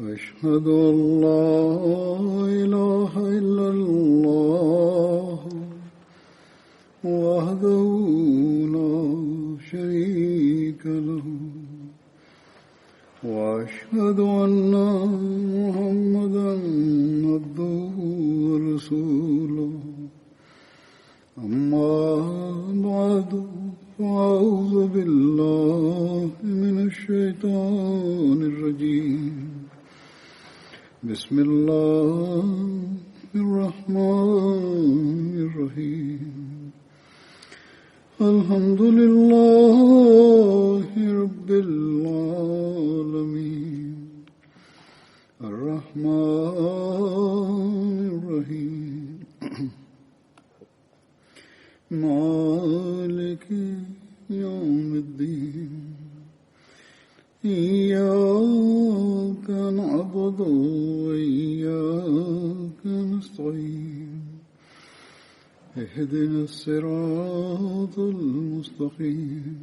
أشهد أن لا إله إلا الله وحده لا شريك له وأشهد أن محمدا عبده ورسوله أما بعد فأعوذ بالله من الشيطان الرجيم بسم الله الرحمن الرحيم الحمد لله رب العالمين الرحمن الرحيم مالك يوم الدين إياك نعبد وإياك نستعين اهدنا الصراط المستقيم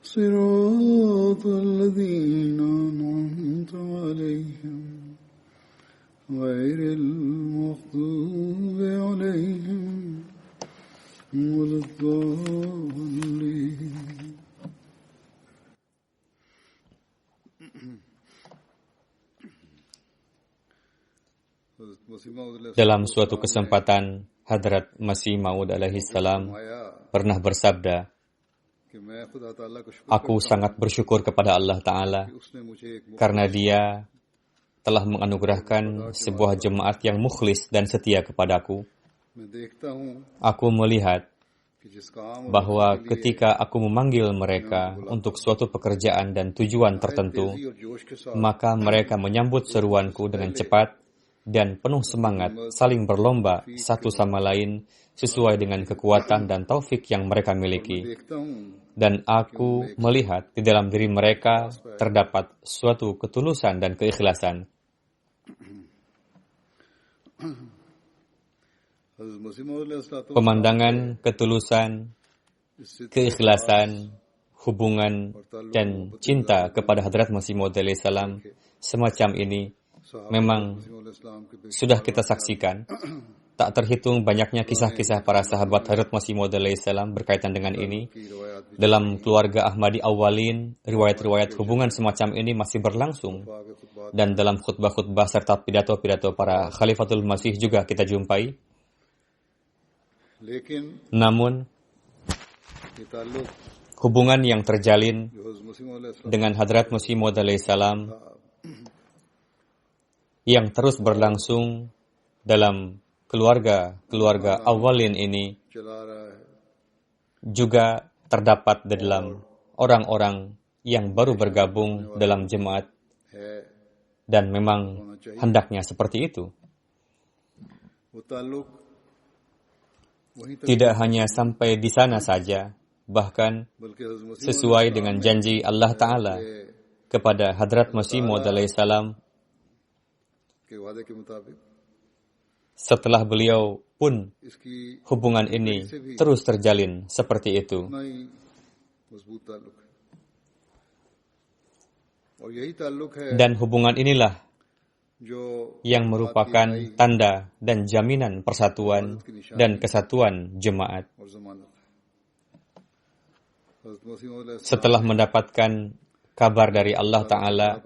صراط الذين أنعمت عليهم غير المغضوب عليهم ولا الضالين. Dalam suatu kesempatan, Hadrat Masih Maud alaihi salam pernah bersabda, "Aku sangat bersyukur kepada Allah Ta'ala karena Dia telah menganugerahkan sebuah jemaat yang mukhlis dan setia kepadaku. Aku melihat bahwa ketika aku memanggil mereka untuk suatu pekerjaan dan tujuan tertentu, maka mereka menyambut seruanku dengan cepat dan penuh semangat, saling berlomba satu sama lain sesuai dengan kekuatan dan taufik yang mereka miliki. Dan aku melihat di dalam diri mereka terdapat suatu ketulusan dan keikhlasan." Pemandangan ketulusan, keikhlasan, hubungan, dan cinta kepada Hadrat Masih Maud alaihi salam semacam ini memang sudah kita saksikan. Tak terhitung banyaknya kisah-kisah para sahabat Hadrat Masih Maud alaihi salam berkaitan dengan ini. Dalam keluarga Ahmadi awalin, riwayat-riwayat hubungan semacam ini masih berlangsung. Dan dalam khutbah-khutbah serta pidato-pidato para Khalifatul Masih juga kita jumpai. Namun, hubungan yang terjalin dengan Hadrat Masih Maud alaihi salam yang terus berlangsung dalam keluarga awalin ini juga terdapat di dalam orang-orang yang baru bergabung dalam jemaat, dan memang hendaknya seperti itu. Tidak hanya sampai di sana saja, bahkan sesuai dengan janji Allah Ta'ala kepada Hadrat Masih Maud alaihi salam, setelah beliau pun hubungan ini terus terjalin seperti itu. Dan hubungan inilah yang merupakan tanda dan jaminan persatuan dan kesatuan jemaat. Setelah mendapatkan kabar dari Allah Ta'ala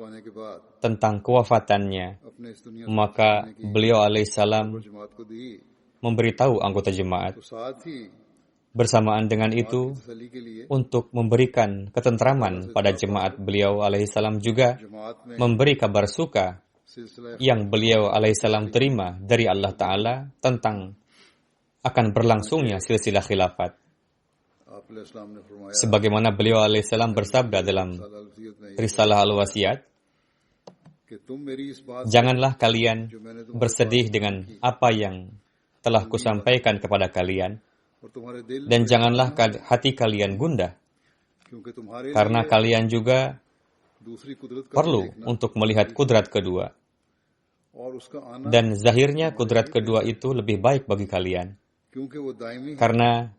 tentang kewafatannya, maka beliau alaihissalam memberitahu anggota jemaat. Bersamaan dengan itu, untuk memberikan ketentraman pada jemaat, beliau alaihissalam juga memberi kabar suka yang beliau alaihissalam terima dari Allah Ta'ala tentang akan berlangsungnya silsilah khilafat. Sebagaimana beliau alaihissalam bersabda dalam Risalah Al-Wasiyat, "Janganlah kalian bersedih dengan apa yang telah kusampaikan kepada kalian, dan janganlah hati kalian gundah, karena kalian juga perlu untuk melihat kudrat kedua. Dan zahirnya kudrat kedua itu lebih baik bagi kalian, karena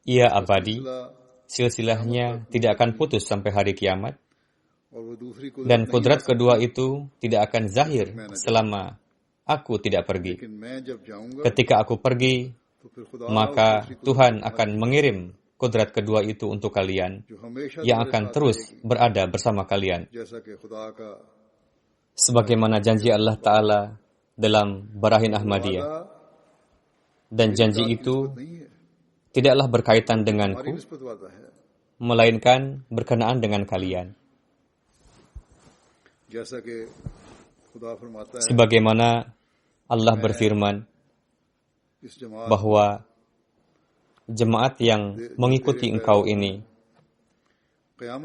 ia abadi, silsilahnya tidak akan putus sampai hari kiamat, Dan kudrat kedua itu tidak akan zahir selama aku tidak pergi. Ketika aku pergi, maka Tuhan akan mengirim kudrat kedua itu untuk kalian, yang akan terus berada bersama kalian. Sebagaimana janji Allah Ta'ala dalam Barahin Ahmadiyah. Dan janji itu tidaklah berkaitan denganku, melainkan berkenaan dengan kalian. Sebagaimana Allah berfirman bahwa jemaat yang mengikuti engkau ini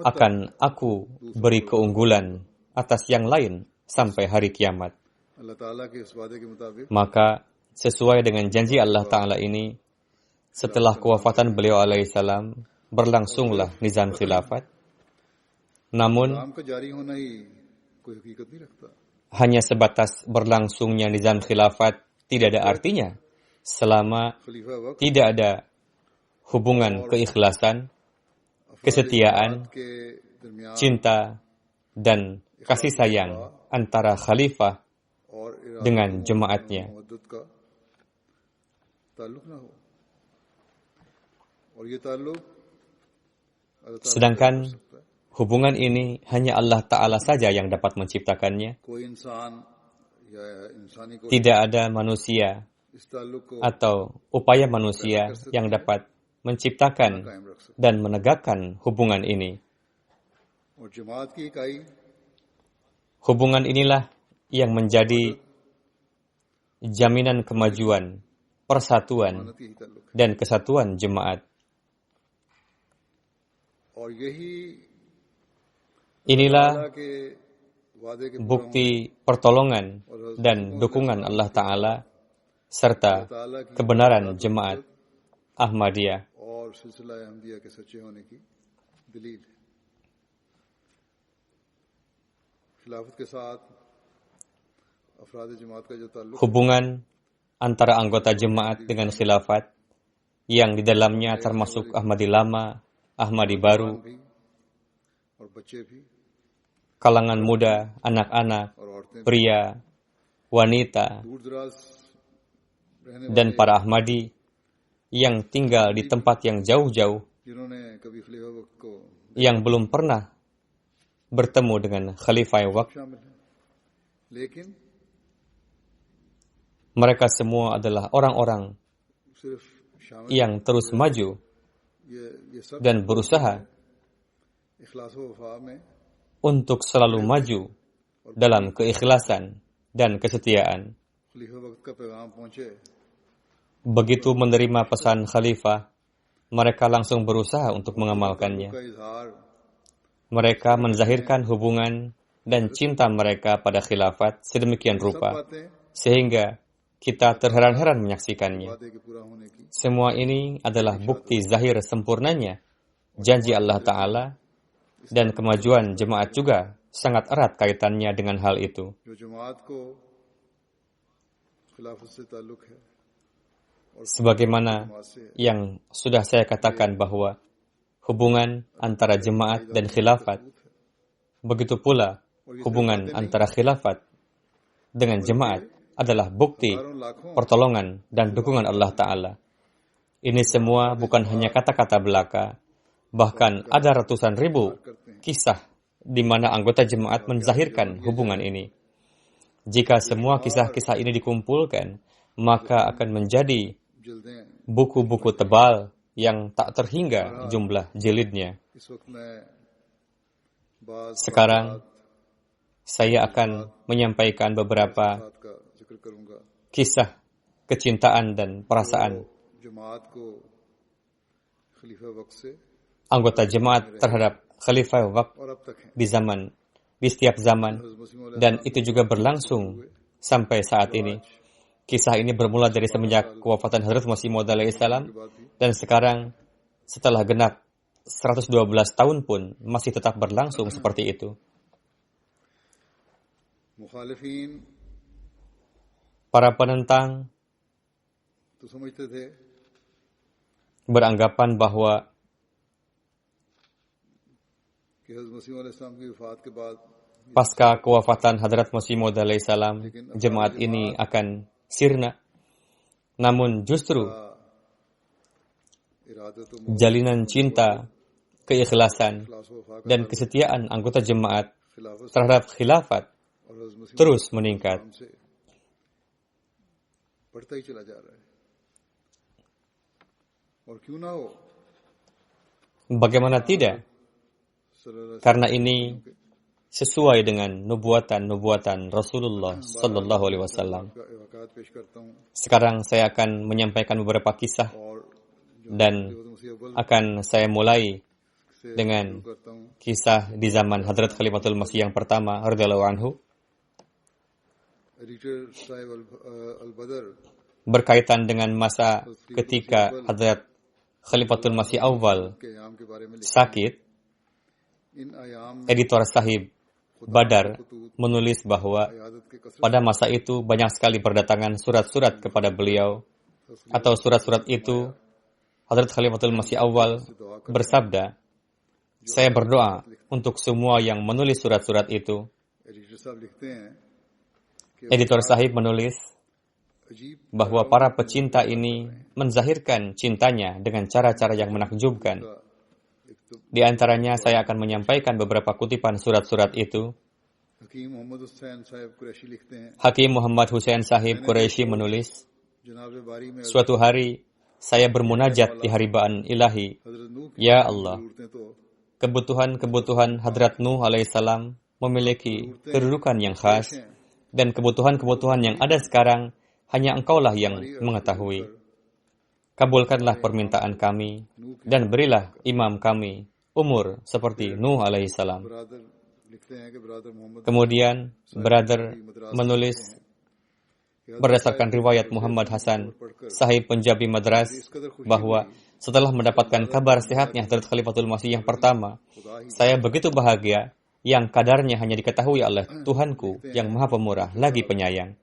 akan aku beri keunggulan atas yang lain sampai hari kiamat. Maka sesuai dengan janji Allah Ta'ala ini, setelah kewafatan beliau alaihissalam, berlangsunglah nizam khilafat. Namun, hanya sebatas berlangsungnya nizam khilafat tidak ada artinya selama tidak ada hubungan keikhlasan, kesetiaan, cinta, dan kasih sayang antara khalifah dengan jemaatnya. Sedangkan hubungan ini hanya Allah Ta'ala saja yang dapat menciptakannya. Tidak ada manusia atau upaya manusia yang dapat menciptakan dan menegakkan hubungan ini. Hubungan inilah yang menjadi jaminan kemajuan, persatuan, dan kesatuan jemaat. Inilah bukti pertolongan dan dukungan Allah Ta'ala serta kebenaran jemaat Ahmadiyah. Hubungan antara anggota jemaat dengan khilafat yang di dalamnya termasuk Ahmadi Lama, Ahmadi Baru, kalangan muda, anak-anak, pria, wanita, dan para Ahmadi yang tinggal di tempat yang jauh-jauh, yang belum pernah bertemu dengan Khalifah Waqf. Mereka semua adalah orang-orang yang terus maju dan berusaha untuk selalu maju dalam keikhlasan dan kesetiaan. Begitu menerima pesan khalifah, mereka langsung berusaha untuk mengamalkannya. Mereka menzahirkan hubungan dan cinta mereka pada khilafat sedemikian rupa, sehingga kita terheran-heran menyaksikannya. Semua ini adalah bukti zahir sempurnanya janji Allah Ta'ala, dan kemajuan jemaat juga sangat erat kaitannya dengan hal itu. Sebagaimana yang sudah saya katakan bahwa hubungan antara jemaat dan khilafat, begitu pula hubungan antara khilafat dengan jemaat adalah bukti pertolongan dan dukungan Allah Ta'ala. Ini semua bukan hanya kata-kata belaka, bahkan ada ratusan ribu kisah di mana anggota jemaat menzahirkan hubungan ini. Jika semua kisah-kisah ini dikumpulkan, maka akan menjadi buku-buku tebal yang tak terhingga jumlah jilidnya. Sekarang, saya akan menyampaikan beberapa kisah kecintaan dan perasaan anggota jemaat terhadap Khalifah Waqf di setiap zaman, dan itu juga berlangsung sampai saat ini. Kisah ini bermula dari semenjak kewafatan Hazrat Masih Maud alaihissalam, dan sekarang setelah genap 112 tahun pun masih tetap berlangsung seperti itu. Para penentang beranggapan bahwa pasca kewafatan Hadrat Masih Maud alaihissalam, jemaat ini akan sirna. Namun justru jalinan cinta, keikhlasan, dan kesetiaan anggota jemaat terhadap khilafat terus meningkat. Bagaimana tidak? Karena ini sesuai dengan nubuatan Rasulullah Sallallahu Alaihi Wasallam. Sekarang saya akan menyampaikan beberapa kisah dan akan saya mulai dengan kisah di zaman Hadrat Khalifatul Masih yang pertama radhiyallahu anhu, berkaitan dengan masa ketika Hadrat Khalifatul Masih awal sakit. Editor Sahib Badar menulis bahwa pada masa itu banyak sekali berdatangan surat-surat kepada beliau, atau surat-surat itu Hadrat Khalifatul Masih awal bersabda, saya berdoa untuk semua yang menulis surat-surat itu. Editor Sahib menulis bahwa para pecinta ini menzahirkan cintanya dengan cara-cara yang menakjubkan. Di antaranya saya akan menyampaikan beberapa kutipan surat-surat itu. Hakim Muhammad Hussain Sahib Quraisy menulis, suatu hari saya bermunajat di haribaan ilahi, ya Allah, kebutuhan-kebutuhan Hadrat Nuh alaihissalam memiliki kedudukan yang khas, dan kebutuhan-kebutuhan yang ada sekarang hanya Engkaulah yang mengetahui. Kabulkanlah permintaan kami dan berilah imam kami umur seperti Nuh alaihissalam. Kemudian brother menulis berdasarkan riwayat Muhammad Hasan Sahib Punjabi Madras bahwa setelah mendapatkan kabar sehatnya Hadrat Khalifatul Masih yang pertama, saya begitu bahagia yang kadarnya hanya diketahui oleh Tuhanku yang Maha Pemurah lagi penyayang.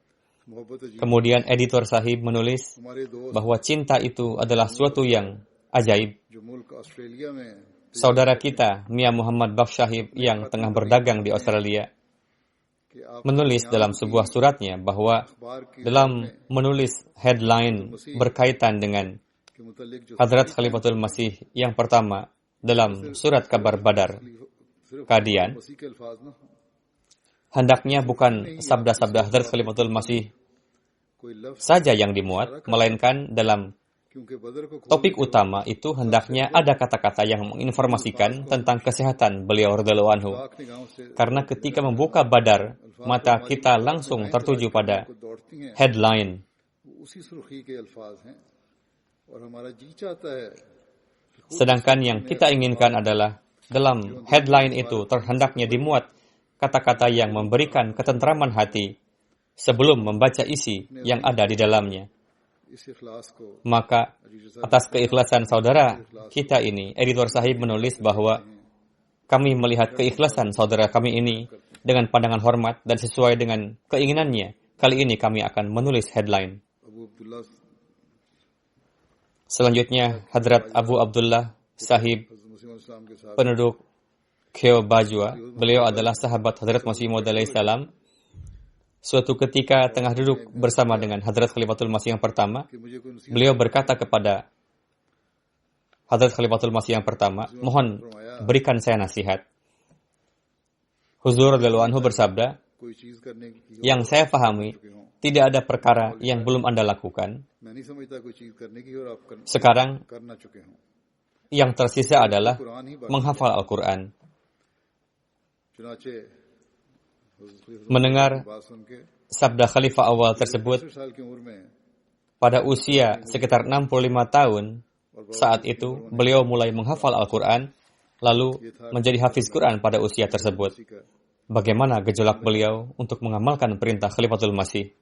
Kemudian editor Sahib menulis bahwa cinta itu adalah suatu yang ajaib. Saudara kita, Mia Muhammad Baksh Sahib yang tengah berdagang di Australia, menulis dalam sebuah suratnya bahwa dalam menulis headline berkaitan dengan Hadrat Khalifatul Masih yang pertama dalam surat kabar Badar Qadian, hendaknya bukan sabda-sabda Hadrat Khalifatul Masih saja yang dimuat, melainkan dalam topik utama itu hendaknya ada kata-kata yang menginformasikan tentang kesehatan beliau radhiyallahu anhu. Karena ketika membuka Badar, mata kita langsung tertuju pada headline. Sedangkan yang kita inginkan adalah dalam headline itu terhendaknya dimuat kata-kata yang memberikan ketentraman hati sebelum membaca isi yang ada di dalamnya. Maka atas keikhlasan saudara kita ini, editor Sahib menulis bahwa kami melihat keikhlasan saudara kami ini dengan pandangan hormat dan sesuai dengan keinginannya. Kali ini kami akan menulis headline. Selanjutnya, Hadrat Abu Abdullah Sahib, penduduk Kheo Bajwa. Beliau adalah sahabat Hadrat Masih Maud alaihissalam. Suatu ketika tengah duduk bersama dengan Hadrat Khalifatul Masih yang pertama, beliau berkata kepada Hadrat Khalifatul Masih yang pertama, mohon berikan saya nasihat. Huzur radhiyallahu anhu bersabda, yang saya pahami, tidak ada perkara yang belum Anda lakukan. Sekarang, yang tersisa adalah menghafal Al-Quran. Mendengar sabda Khalifah awal tersebut, pada usia sekitar 65 tahun, saat itu beliau mulai menghafal Al-Quran, lalu menjadi hafiz Quran pada usia tersebut. Bagaimana gejolak beliau untuk mengamalkan perintah Khalifatul Masih?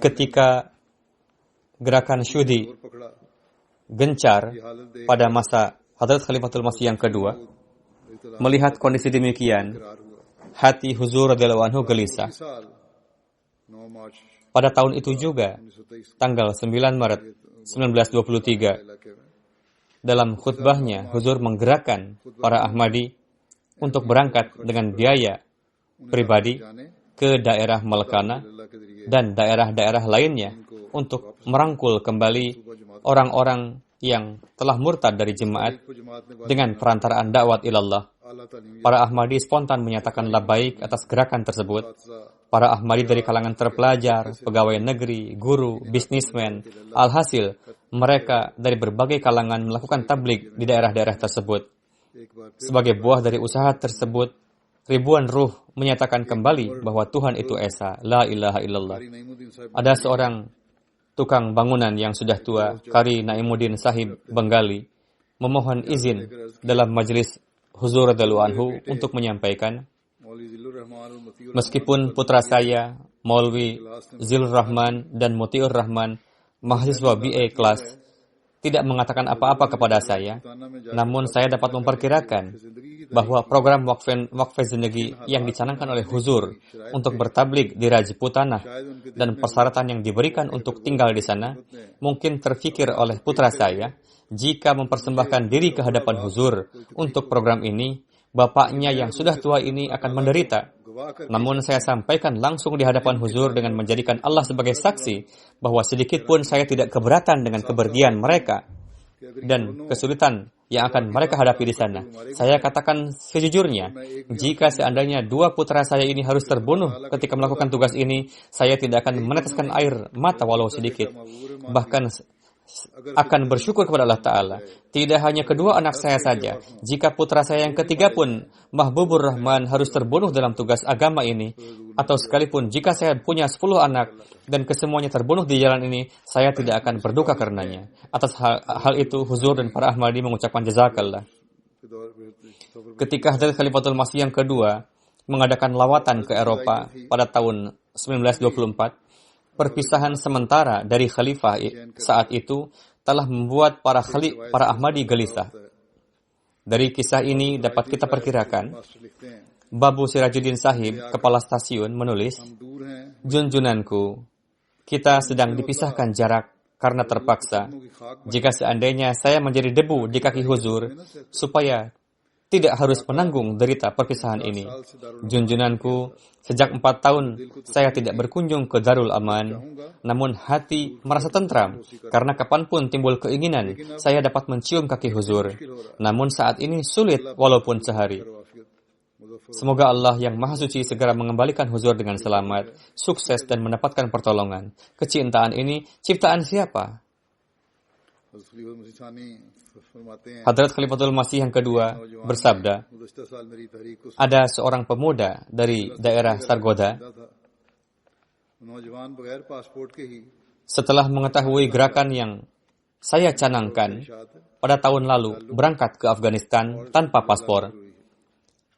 Ketika gerakan Syudi gencar pada masa Hadrat Khalifatul Masih yang kedua, melihat kondisi demikian, hati Huzur radhiyallahu anhu gelisah. Pada tahun itu juga, tanggal 9 Maret 1923. Dalam khutbahnya, Huzur menggerakkan para Ahmadi untuk berangkat dengan biaya pribadi ke daerah Malkana dan daerah-daerah lainnya untuk merangkul kembali orang-orang yang telah murtad dari jemaat dengan perantaraan dakwat ilallah. Para Ahmadi spontan menyatakan labaik atas gerakan tersebut. Para Ahmadi dari kalangan terpelajar, pegawai negeri, guru, bisnismen, alhasil mereka dari berbagai kalangan melakukan tabligh di daerah-daerah tersebut. Sebagai buah dari usaha tersebut, ribuan ruh menyatakan kembali bahwa Tuhan itu Esa, la ilaha illallah. Ada seorang tukang bangunan yang sudah tua, Qari Naimuddin Sahib Bengali, memohon izin dalam majelis Huzur radhiyallahu anhu untuk menyampaikan, meskipun putra saya, Maulwi Zilur Rahman dan Mutiur Rahman, mahasiswa BA kelas, tidak mengatakan apa-apa kepada saya, namun saya dapat memperkirakan bahwa program Waqf Zindagi yang dicanangkan oleh Huzur untuk bertabligh di Rajputana dan persyaratan yang diberikan untuk tinggal di sana mungkin terfikir oleh putra saya. Jika mempersembahkan diri ke hadapan Huzur untuk program ini, bapaknya yang sudah tua ini akan menderita. Namun saya sampaikan langsung di hadapan Huzur dengan menjadikan Allah sebagai saksi bahwa sedikit pun saya tidak keberatan dengan kepergian mereka dan kesulitan yang akan mereka hadapi di sana. Saya katakan sejujurnya, jika seandainya dua putra saya ini harus terbunuh ketika melakukan tugas ini, saya tidak akan meneteskan air mata walau sedikit. Bahkan akan bersyukur kepada Allah Ta'ala. Tidak hanya kedua anak saya saja, jika putra saya yang ketiga pun, Mahbubur Rahman, harus terbunuh dalam tugas agama ini, atau sekalipun jika saya punya 10 anak dan kesemuanya terbunuh di jalan ini, saya tidak akan berduka karenanya. Atas hal itu, Huzur dan para Ahmadi mengucapkan jazakallah. Ketika Hadrat Khalifatul Masih yang kedua mengadakan lawatan ke Eropa pada tahun 1924, perpisahan sementara dari khalifah saat itu telah membuat para Ahmadi gelisah. Dari kisah ini dapat kita perkirakan, Babu Sirajuddin Sahib, kepala stasiun, menulis, "Junjunanku, kita sedang dipisahkan jarak karena terpaksa. Jika seandainya saya menjadi debu di kaki Huzur, supaya tidak harus menanggung derita perpisahan ini. Junjunanku, sejak 4 tahun saya tidak berkunjung ke Darul Aman, namun hati merasa tentram karena kapanpun timbul keinginan saya dapat mencium kaki Huzur. Namun saat ini sulit walaupun sehari. Semoga Allah yang Maha Suci segera mengembalikan Huzur dengan selamat, sukses dan mendapatkan pertolongan. Kecintaan ini ciptaan siapa?" Hadrat Khalifatul Masih yang kedua bersabda, ada seorang pemuda dari daerah Sargodha. Setelah mengetahui gerakan yang saya canangkan pada tahun lalu berangkat ke Afghanistan tanpa paspor,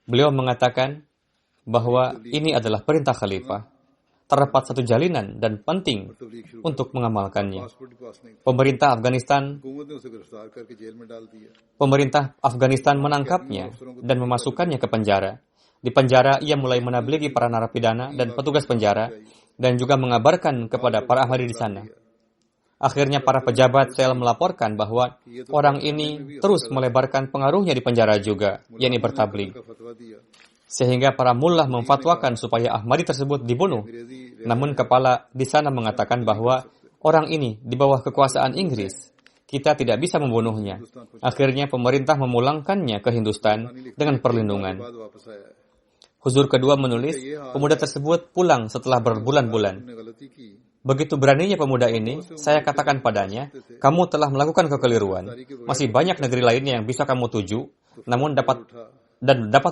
beliau mengatakan bahwa ini adalah perintah khalifah. Terdapat satu jalinan dan penting untuk mengamalkannya. Pemerintah Afghanistan menangkapnya dan memasukkannya ke penjara. Di penjara, ia mulai menablighi para narapidana dan petugas penjara dan juga mengabarkan kepada para ahli di sana. Akhirnya para pejabat sel melaporkan bahwa orang ini terus melebarkan pengaruhnya di penjara juga, yakni bertabligh. Sehingga para mullah memfatwakan supaya Ahmadi tersebut dibunuh. Namun kepala di sana mengatakan bahwa orang ini di bawah kekuasaan Inggris. Kita tidak bisa membunuhnya. Akhirnya pemerintah memulangkannya ke Hindustan dengan perlindungan. Huzur kedua menulis, pemuda tersebut pulang setelah berbulan-bulan. Begitu beraninya pemuda ini, saya katakan padanya, kamu telah melakukan kekeliruan. Masih banyak negeri lainnya yang bisa kamu tuju, namun dapat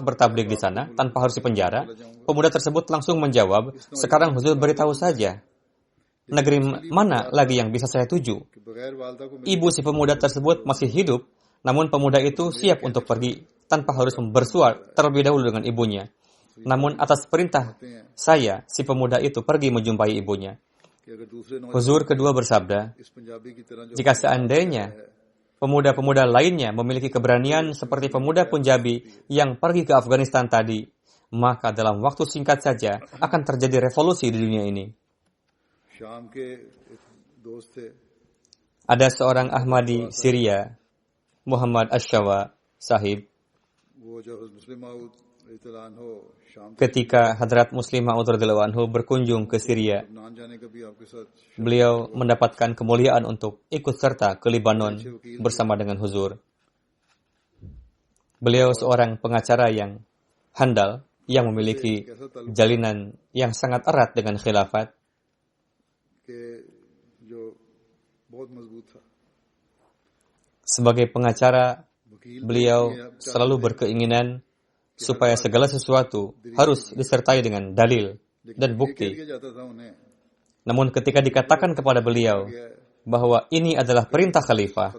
bertabligh di sana tanpa harus dipenjara. Pemuda tersebut langsung menjawab, sekarang Huzur beritahu saja, negeri mana lagi yang bisa saya tuju? Ibu si pemuda tersebut masih hidup, namun pemuda itu siap untuk pergi tanpa harus bersuara terlebih dahulu dengan ibunya. Namun atas perintah saya, si pemuda itu pergi menjumpai ibunya. Huzur kedua bersabda, jika seandainya pemuda-pemuda lainnya memiliki keberanian seperti pemuda Punjabi yang pergi ke Afghanistan tadi, maka dalam waktu singkat saja akan terjadi revolusi di dunia ini. Ada seorang Ahmadi Syria, Muhammad Ash-Shawa Sahib, ketika Hadrat Muslim Maud radhiyallahu anhu berkunjung ke Syria, beliau mendapatkan kemuliaan untuk ikut serta ke Lebanon bersama dengan Huzur. Beliau seorang pengacara yang handal, yang memiliki jalinan yang sangat erat dengan khilafat. Sebagai pengacara, beliau selalu berkeinginan supaya segala sesuatu harus disertai dengan dalil dan bukti. Namun ketika dikatakan kepada beliau bahwa ini adalah perintah khalifah,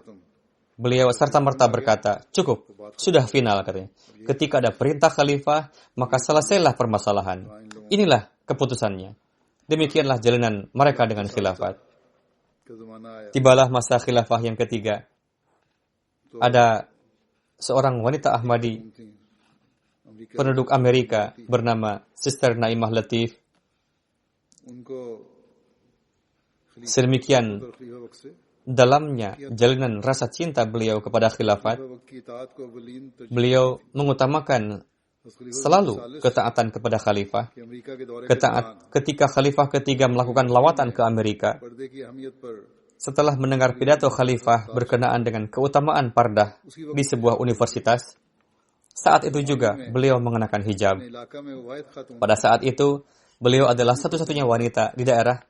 beliau serta-merta berkata, cukup, sudah final katanya. Ketika ada perintah khalifah, maka selesailah permasalahan. Inilah keputusannya. Demikianlah jalinan mereka dengan khilafat. Tibalah masa khilafah yang ketiga. Ada seorang wanita Ahmadi, penduduk Amerika bernama Sister Naimah Latif. Sedemikian dalamnya jalinan rasa cinta beliau kepada khilafat, beliau mengutamakan selalu ketaatan kepada khalifah. Ketika khalifah ketiga melakukan lawatan ke Amerika, setelah mendengar pidato khalifah berkenaan dengan keutamaan pardah di sebuah universitas, saat itu juga beliau mengenakan hijab. Pada saat itu, beliau adalah satu-satunya wanita di daerah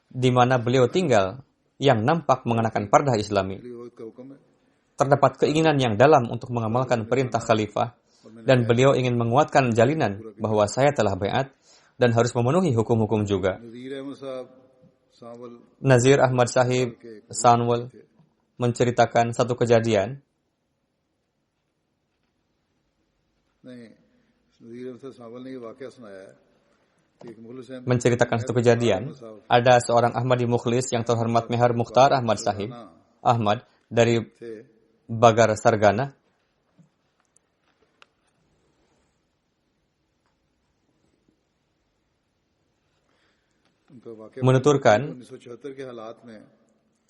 di mana beliau tinggal yang nampak mengenakan pardah Islami. Terdapat keinginan yang dalam untuk mengamalkan perintah khalifah, dan beliau ingin menguatkan jalinan bahwa saya telah baiat dan harus memenuhi hukum-hukum juga. Nazir Ahmad Sahib Sanwal menceritakan satu kejadian. Ada seorang Ahmadi Mukhlis yang terhormat Mehar Mukhtar Ahmad Sahib Ahmad dari Bagar Sargana menuturkan,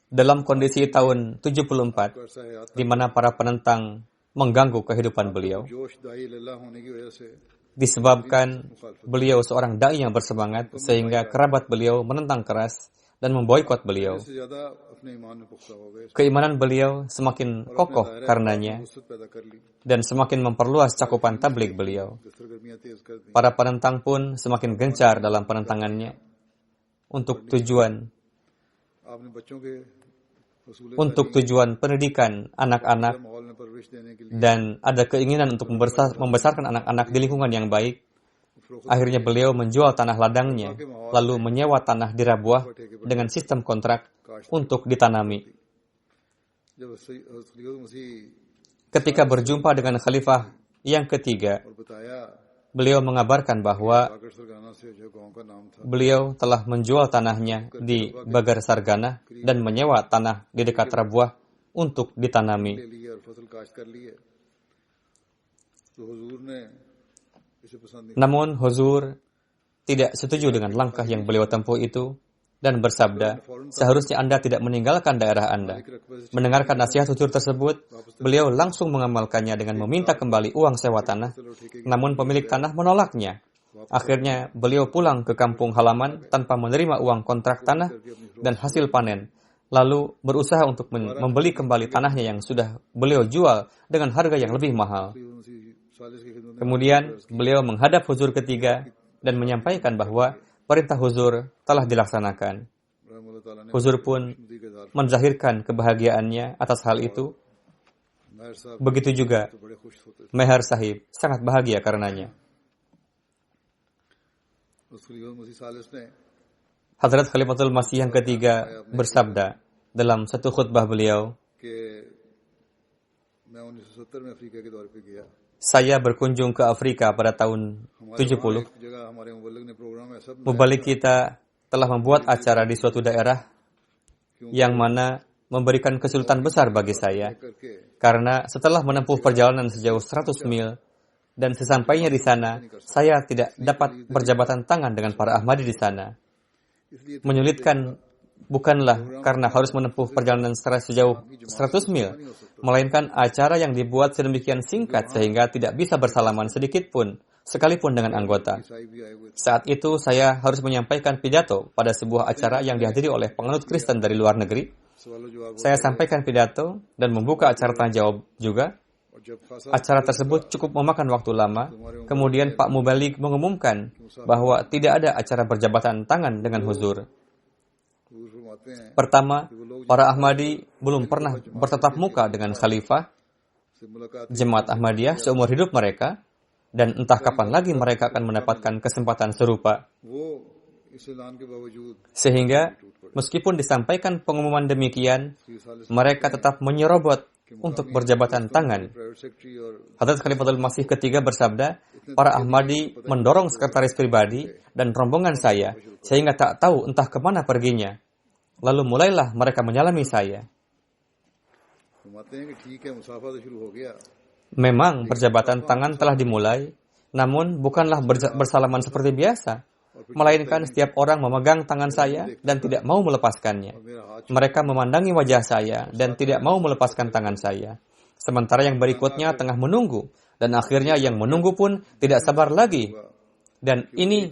dalam kondisi tahun 74 di mana para penentang mengganggu kehidupan beliau, disebabkan beliau seorang dai yang bersemangat sehingga kerabat beliau menentang keras dan memboikot beliau. Keimanan beliau semakin kokoh karenanya dan semakin memperluas cakupan tabligh beliau. Para penentang pun semakin gencar dalam penentangannya untuk tujuan pendidikan anak-anak, dan ada keinginan untuk membesarkan anak-anak di lingkungan yang baik. Akhirnya beliau menjual tanah ladangnya, lalu menyewa tanah di Rabuah dengan sistem kontrak untuk ditanami. Ketika berjumpa dengan khalifah yang ketiga, beliau mengabarkan bahwa beliau telah menjual tanahnya di Bagar Sargana dan menyewa tanah di dekat Rabuah untuk ditanami. Namun Huzur tidak setuju dengan langkah yang beliau tempuh itu dan bersabda, seharusnya Anda tidak meninggalkan daerah Anda. Mendengarkan nasihat Huzur tersebut, beliau langsung mengamalkannya dengan meminta kembali uang sewa tanah, namun pemilik tanah menolaknya. Akhirnya beliau pulang ke kampung halaman tanpa menerima uang kontrak tanah dan hasil panen, lalu berusaha untuk membeli kembali tanahnya yang sudah beliau jual dengan harga yang lebih mahal. Kemudian beliau menghadap Huzur ketiga dan menyampaikan bahwa perintah Huzur telah dilaksanakan. Huzur pun menzahirkan kebahagiaannya atas hal itu. Begitu juga Mehar Sahib sangat bahagia karenanya. Hadrat Khalifatul Masih yang ketiga bersabda dalam satu khutbah beliau, saya berkunjung ke Afrika pada tahun 70. Mubalik kita telah membuat acara di suatu daerah yang mana memberikan kesulitan besar bagi saya, karena setelah menempuh perjalanan sejauh 100 mil dan sesampainya di sana, saya tidak dapat berjabatan tangan dengan para Ahmadi di sana. Menyulitkan bukanlah karena harus menempuh perjalanan secara sejauh 100 mil, melainkan acara yang dibuat sedemikian singkat sehingga tidak bisa bersalaman sedikit pun, sekalipun dengan anggota. Saat itu saya harus menyampaikan pidato pada sebuah acara yang dihadiri oleh penganut Kristen dari luar negeri. Saya sampaikan pidato dan membuka acara tanya jawab juga. Acara tersebut cukup memakan waktu lama. Kemudian Pak Mubalik mengumumkan bahwa tidak ada acara berjabatan tangan dengan huzur. Pertama, para Ahmadi belum pernah bertatap muka dengan khalifah Jemaat Ahmadiyah seumur hidup mereka, dan entah kapan lagi mereka akan mendapatkan kesempatan serupa. Sehingga, meskipun disampaikan pengumuman demikian, mereka tetap menyerobot untuk berjabatan tangan. Hadrat Khalifatul Masih ketiga bersabda, para Ahmadi mendorong sekretaris pribadi dan rombongan saya, sehingga tak tahu entah kemana perginya. Lalu mulailah mereka menyalami saya. Memang berjabatan tangan telah dimulai, namun bukanlah bersalaman seperti biasa, melainkan setiap orang memegang tangan saya dan tidak mau melepaskannya. Mereka memandangi wajah saya dan tidak mau melepaskan tangan saya. Sementara yang berikutnya tengah menunggu, dan akhirnya yang menunggu pun tidak sabar lagi. Dan ini,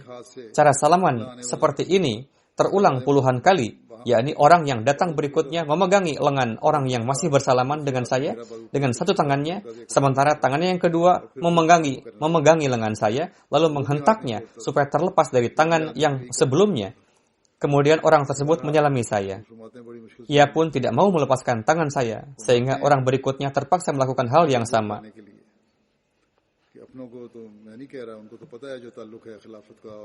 cara salaman seperti ini terulang puluhan kali, yakni orang yang datang berikutnya memegangi lengan orang yang masih bersalaman dengan saya dengan satu tangannya, sementara tangannya yang kedua memegangi lengan saya, lalu menghentaknya supaya terlepas dari tangan yang sebelumnya. Kemudian orang tersebut menyalami saya. Ia pun tidak mau melepaskan tangan saya, sehingga orang berikutnya terpaksa melakukan hal yang sama.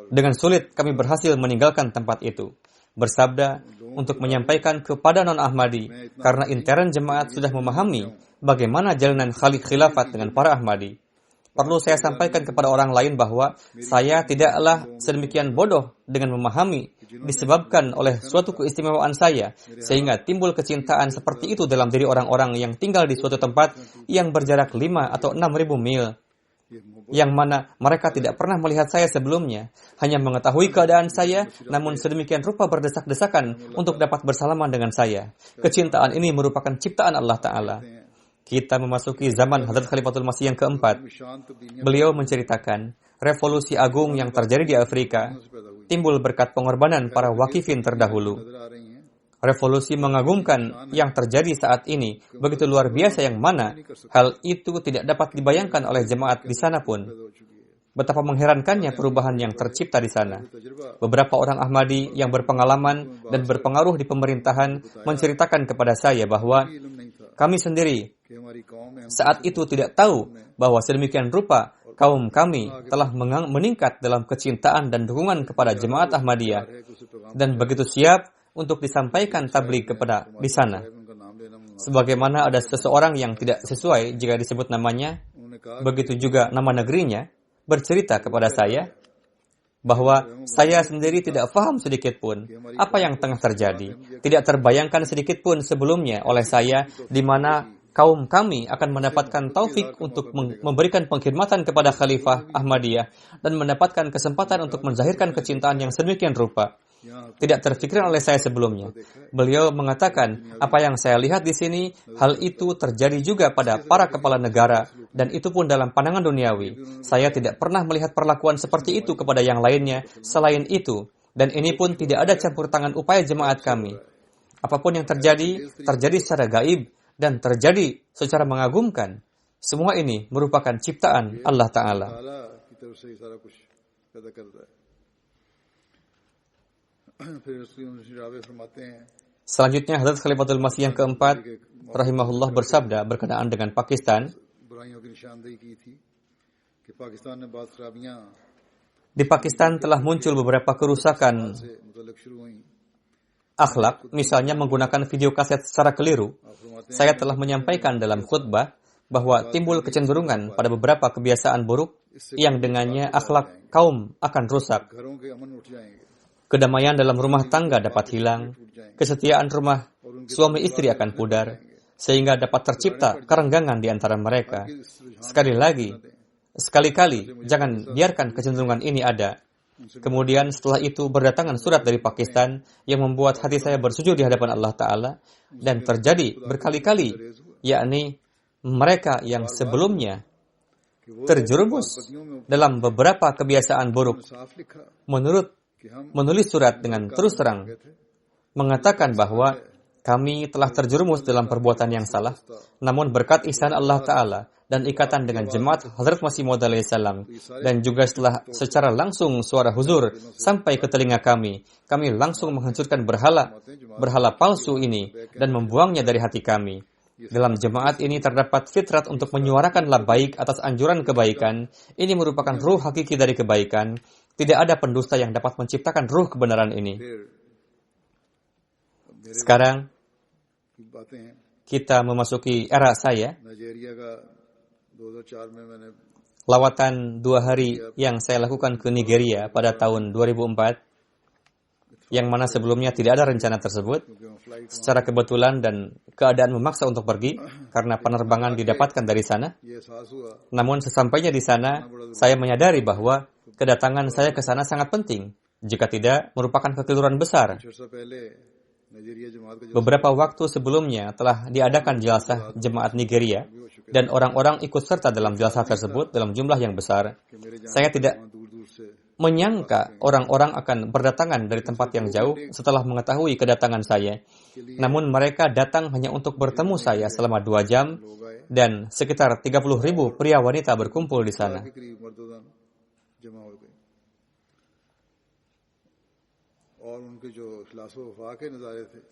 Dengan sulit kami berhasil meninggalkan tempat itu. Bersabda untuk menyampaikan kepada non-Ahmadi, karena intern jemaat sudah memahami bagaimana jalanan khilafat dengan para Ahmadi. Perlu saya sampaikan kepada orang lain bahwa saya tidaklah sedemikian bodoh dengan memahami disebabkan oleh suatu keistimewaan saya, sehingga timbul kecintaan seperti itu dalam diri orang-orang yang tinggal di suatu tempat yang berjarak 5 atau 6.000 mil. Yang mana mereka tidak pernah melihat saya sebelumnya, hanya mengetahui keadaan saya, namun sedemikian rupa berdesak-desakan untuk dapat bersalaman dengan saya. Kecintaan ini merupakan ciptaan Allah Ta'ala. Kita memasuki zaman Hadrat Khalifatul Masih yang keempat. Beliau menceritakan, revolusi agung yang terjadi di Afrika timbul berkat pengorbanan para wakifin terdahulu. Revolusi mengagumkan yang terjadi saat ini begitu luar biasa yang mana hal itu tidak dapat dibayangkan oleh jemaat di sana pun. Betapa mengherankannya perubahan yang tercipta di sana. Beberapa orang Ahmadi yang berpengalaman dan berpengaruh di pemerintahan menceritakan kepada saya bahwa kami sendiri saat itu tidak tahu bahwa sedemikian rupa kaum kami telah meningkat dalam kecintaan dan dukungan kepada jemaat Ahmadiyah dan begitu siap untuk disampaikan tabligh kepada di sana. Sebagaimana ada seseorang yang tidak sesuai jika disebut namanya, begitu juga nama negerinya, bercerita kepada saya bahwa saya sendiri tidak paham sedikit pun apa yang tengah terjadi. Tidak terbayangkan sedikit pun sebelumnya oleh saya di mana kaum kami akan mendapatkan taufik untuk memberikan pengkhidmatan kepada Khalifah Ahmadiyah dan mendapatkan kesempatan untuk menzahirkan kecintaan yang sedemikian rupa. Tidak terfikirkan oleh saya sebelumnya. Beliau mengatakan, apa yang saya lihat di sini, hal itu terjadi juga pada para kepala negara, dan itu pun dalam pandangan duniawi. Saya tidak pernah melihat perlakuan seperti itu kepada yang lainnya selain itu, dan ini pun tidak ada campur tangan upaya jemaat kami. Apapun yang terjadi, terjadi secara gaib, dan terjadi secara mengagumkan. Semua ini merupakan ciptaan Allah Ta'ala. Selanjutnya, Hadrat Khalifatul Masih yang keempat, rahimahullah bersabda berkenaan dengan Pakistan. Di Pakistan telah muncul beberapa kerusakan akhlak, misalnya menggunakan video kaset secara keliru. Saya telah menyampaikan dalam khutbah bahwa timbul kecenderungan pada beberapa kebiasaan buruk yang dengannya akhlak kaum akan rusak. Kedamaian dalam rumah tangga dapat hilang, kesetiaan rumah suami istri akan pudar, sehingga dapat tercipta kerenggangan di antara mereka. Sekali-kali, jangan biarkan kecenderungan ini ada. Kemudian setelah itu berdatangan surat dari Pakistan yang membuat hati saya bersujud di hadapan Allah Ta'ala. Dan terjadi berkali-kali, yakni mereka yang sebelumnya terjerumus dalam beberapa kebiasaan buruk menulis surat dengan terus terang mengatakan bahwa kami telah terjerumus dalam perbuatan yang salah, namun berkat ihsan Allah Ta'ala dan ikatan dengan jemaat Hazrat Masih Maud alaihissalam, dan juga secara langsung suara huzur sampai ke telinga kami langsung menghancurkan berhala palsu ini dan membuangnya dari hati kami. Dalam jemaat ini terdapat fitrat untuk menyuarakan labbaik atas anjuran kebaikan. Ini merupakan ruh hakiki dari kebaikan. Tidak ada pendusta yang dapat menciptakan ruh kebenaran ini. Sekarang kita memasuki era saya. Lawatan 2 hari yang saya lakukan ke Nigeria pada tahun 2004, yang mana sebelumnya tidak ada rencana tersebut. Secara kebetulan dan keadaan memaksa untuk pergi karena penerbangan didapatkan dari sana. Namun sesampainya di sana, saya menyadari bahwa kedatangan saya ke sana sangat penting. Jika tidak, merupakan kekeliruan besar. Beberapa waktu sebelumnya telah diadakan jalsah jemaat Nigeria dan orang-orang ikut serta dalam jalsah tersebut dalam jumlah yang besar. Saya tidak menyangka orang-orang akan berdatangan dari tempat yang jauh setelah mengetahui kedatangan saya. Namun mereka datang hanya untuk bertemu saya selama 2 jam dan sekitar 30,000 pria wanita berkumpul di sana.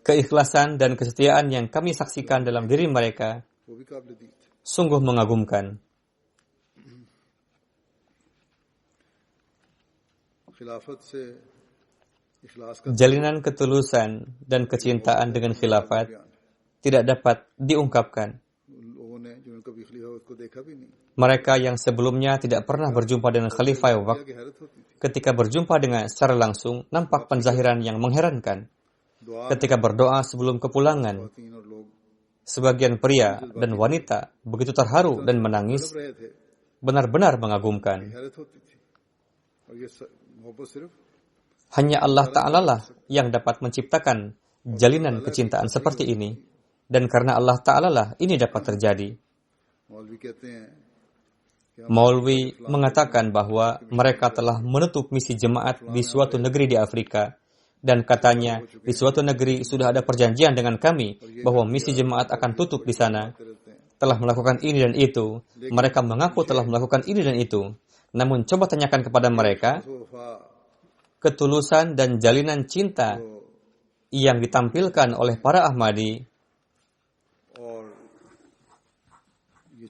Keikhlasan dan kesetiaan yang kami saksikan dalam diri mereka sungguh mengagumkan. Jalinan ketulusan dan kecintaan dengan khilafat tidak dapat diungkapkan. Mereka yang sebelumnya tidak pernah berjumpa dengan Khalifah Abu Bakar, ketika berjumpa dengan secara langsung, nampak penzahiran yang mengherankan. Ketika berdoa sebelum kepulangan, sebagian pria dan wanita begitu terharu dan menangis, benar-benar mengagumkan. Hanya Allah Ta'ala lah yang dapat menciptakan jalinan kecintaan seperti ini. Dan karena Allah Ta'ala lah ini dapat terjadi. Maulwi mengatakan bahwa mereka telah menutup misi jemaat di suatu negeri di Afrika. Dan katanya, di suatu negeri sudah ada perjanjian dengan kami bahwa misi jemaat akan tutup di sana. Telah melakukan ini dan itu. Mereka mengaku telah melakukan ini dan itu. Namun coba tanyakan kepada mereka, ketulusan dan jalinan cinta yang ditampilkan oleh para Ahmadi,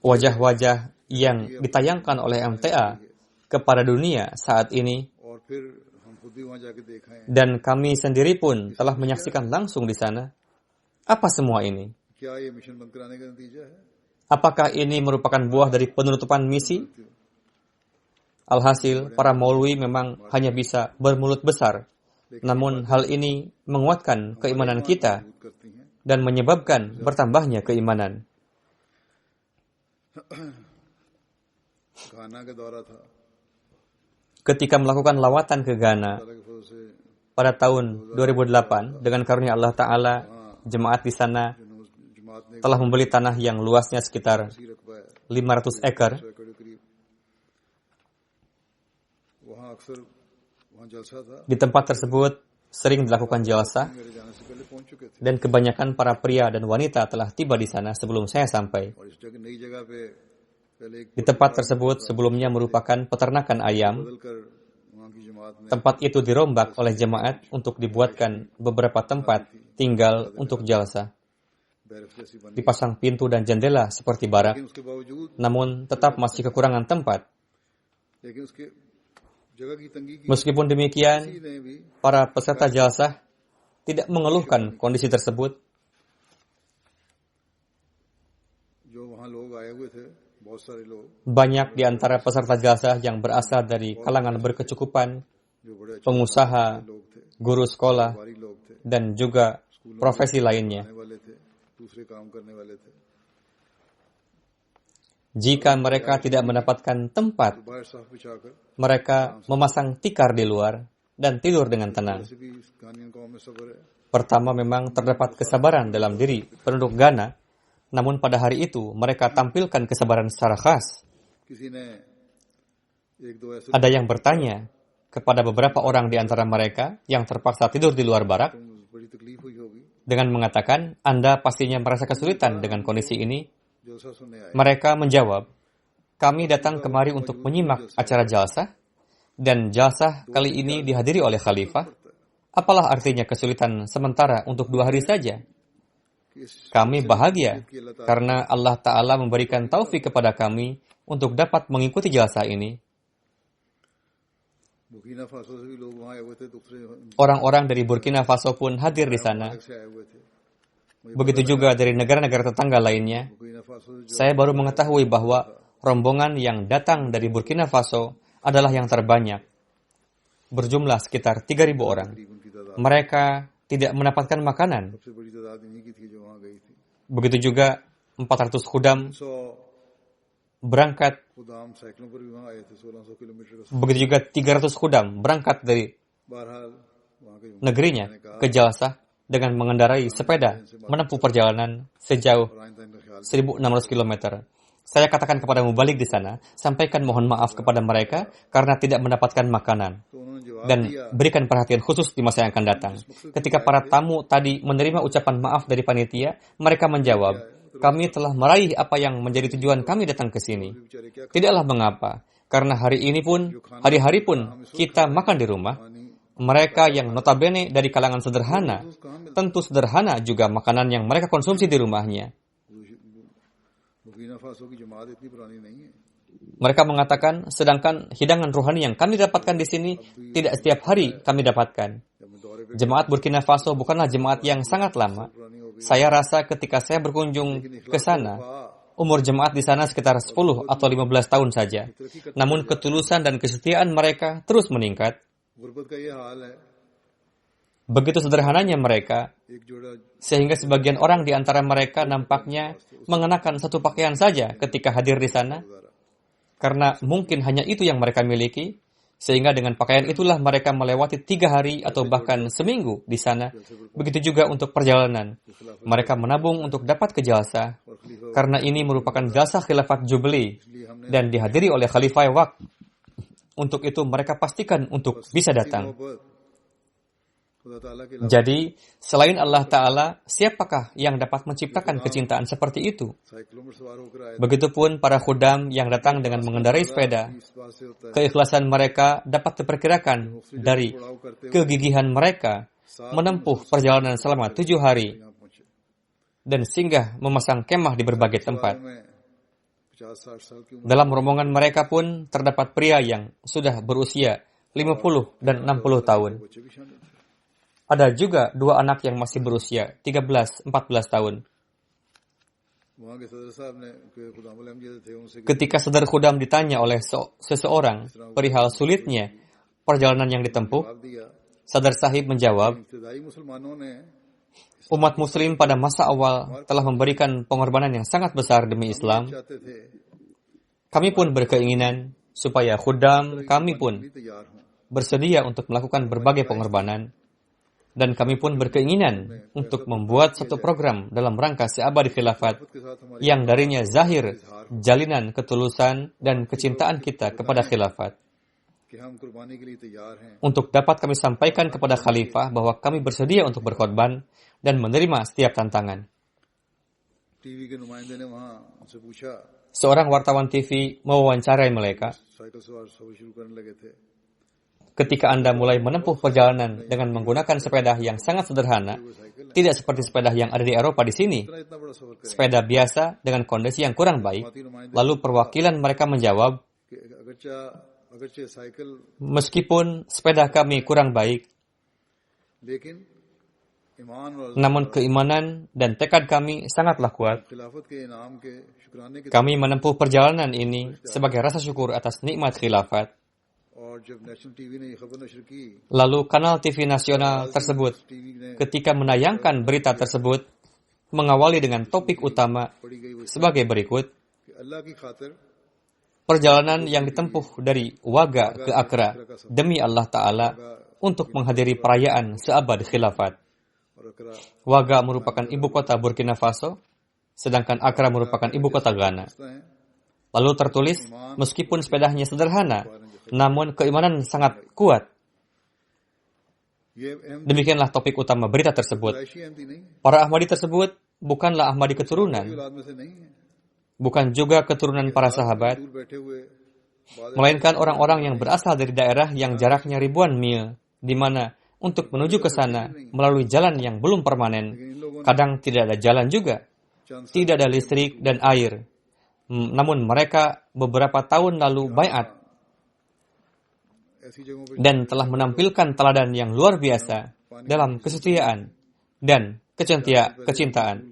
wajah-wajah yang ditayangkan oleh MTA kepada dunia saat ini, dan kami sendiri pun telah menyaksikan langsung di sana. Apa semua ini? Apakah ini merupakan buah dari penutupan misi? Alhasil, para maulwi memang hanya bisa bermulut besar. Namun hal ini menguatkan keimanan kita dan menyebabkan bertambahnya keimanan. Ketika melakukan lawatan ke Ghana pada tahun 2008, dengan karunia Allah Ta'ala, jemaat di sana telah membeli tanah yang luasnya sekitar 500 ekar. Di tempat tersebut sering dilakukan jalsah dan kebanyakan para pria dan wanita telah tiba di sana sebelum saya sampai. Di tempat tersebut sebelumnya merupakan peternakan ayam. Tempat itu dirombak oleh jemaat untuk dibuatkan beberapa tempat tinggal untuk jalsah. Dipasang pintu dan jendela seperti barak, namun tetap masih kekurangan tempat. Meskipun demikian, para peserta jalsah tidak mengeluhkan kondisi tersebut. Banyak di antara peserta jalsah yang berasal dari kalangan berkecukupan, pengusaha, guru sekolah, dan juga profesi lainnya. Jika mereka tidak mendapatkan tempat, mereka memasang tikar di luar dan tidur dengan tenang. Pertama, memang terdapat kesabaran dalam diri penduduk Ghana, namun pada hari itu mereka tampilkan kesabaran secara khas. Ada yang bertanya kepada beberapa orang di antara mereka yang terpaksa tidur di luar barak dengan mengatakan, Anda pastinya merasa kesulitan dengan kondisi ini. Mereka menjawab, kami datang kemari untuk menyimak acara jalsah, dan jalsah kali ini dihadiri oleh khalifah. Apalah artinya kesulitan sementara untuk 2 hari saja? Kami bahagia karena Allah Ta'ala memberikan taufik kepada kami untuk dapat mengikuti jalsah ini. Orang-orang dari Burkina Faso pun hadir di sana. Begitu juga dari negara-negara tetangga lainnya. Saya baru mengetahui bahwa rombongan yang datang dari Burkina Faso adalah yang terbanyak. Berjumlah sekitar 3.000 orang. Mereka tidak mendapatkan makanan. Begitu juga 400 khudam berangkat. Begitu juga 300 khudam berangkat dari negerinya ke jalsah dengan mengendarai sepeda menempuh perjalanan sejauh 1.600 km. Saya katakan kepada mubalik di sana, sampaikan mohon maaf kepada mereka karena tidak mendapatkan makanan. Dan berikan perhatian khusus di masa yang akan datang. Ketika para tamu tadi menerima ucapan maaf dari panitia, mereka menjawab, kami telah meraih apa yang menjadi tujuan kami datang ke sini. Tidaklah mengapa, karena hari-hari pun kita makan di rumah. Mereka yang notabene dari kalangan sederhana, tentu sederhana juga makanan yang mereka konsumsi di rumahnya. Mereka mengatakan, sedangkan hidangan rohani yang kami dapatkan di sini tidak setiap hari kami dapatkan. Jemaat Burkina Faso bukanlah jemaat yang sangat lama. Saya rasa ketika saya berkunjung ke sana, umur jemaat di sana sekitar 10 atau 15 tahun saja. Namun ketulusan dan kesetiaan mereka terus meningkat. Begitu sederhananya mereka, sehingga sebagian orang di antara mereka nampaknya mengenakan satu pakaian saja ketika hadir di sana, karena mungkin hanya itu yang mereka miliki, sehingga dengan pakaian itulah mereka melewati 3 hari atau bahkan seminggu di sana. Begitu juga untuk perjalanan. Mereka menabung untuk dapat ke jalsah, karena ini merupakan jalsah khilafat Jubilee dan dihadiri oleh Khalifah Waqf. Untuk itu mereka pastikan untuk bisa datang. Jadi, selain Allah Ta'ala, siapakah yang dapat menciptakan kecintaan seperti itu? Begitupun para khudam yang datang dengan mengendarai sepeda. Keikhlasan mereka dapat diperkirakan dari kegigihan mereka menempuh perjalanan selama 7 hari dan singgah memasang kemah di berbagai tempat. Dalam rombongan mereka pun terdapat pria yang sudah berusia 50 dan 60 tahun. Ada juga 2 anak yang masih berusia 13-14 tahun. Ketika Sadar Khudam ditanya oleh seseorang perihal sulitnya perjalanan yang ditempuh, Sadar Sahib menjawab, umat muslim pada masa awal telah memberikan pengorbanan yang sangat besar demi Islam. Kami pun berkeinginan supaya khudam kami pun bersedia untuk melakukan berbagai pengorbanan. Dan kami pun berkeinginan untuk membuat satu program dalam rangka seabadi khilafat yang darinya zahir jalinan ketulusan dan kecintaan kita kepada khilafat. Untuk dapat kami sampaikan kepada khalifah bahwa kami bersedia untuk berkorban dan menerima setiap tantangan. Seorang wartawan TV mewawancarai mereka. Ketika Anda mulai menempuh perjalanan dengan menggunakan sepeda yang sangat sederhana, tidak seperti sepeda yang ada di Eropa di sini, sepeda biasa dengan kondisi yang kurang baik, lalu perwakilan mereka menjawab, meskipun sepeda kami kurang baik, namun keimanan dan tekad kami sangatlah kuat. Kami menempuh perjalanan ini sebagai rasa syukur atas nikmat khilafat. Lalu kanal TV nasional tersebut ketika menayangkan berita tersebut mengawali dengan topik utama sebagai berikut. perjalanan yang ditempuh dari Waga ke Accra demi Allah Ta'ala untuk menghadiri perayaan seabad khilafat. Waga merupakan ibu kota Burkina Faso, sedangkan Accra merupakan ibu kota Ghana. Lalu tertulis, meskipun sepedanya sederhana, namun keimanan sangat kuat. Demikianlah topik utama berita tersebut. Para Ahmadi tersebut bukanlah Ahmadi keturunan, bukan juga keturunan para sahabat, melainkan orang-orang yang berasal dari daerah yang jaraknya ribuan mil, di mana untuk menuju ke sana melalui jalan yang belum permanen. Kadang tidak ada jalan juga, tidak ada listrik dan air. Namun mereka beberapa tahun lalu baiat dan telah menampilkan teladan yang luar biasa dalam kesetiaan dan kecintaan.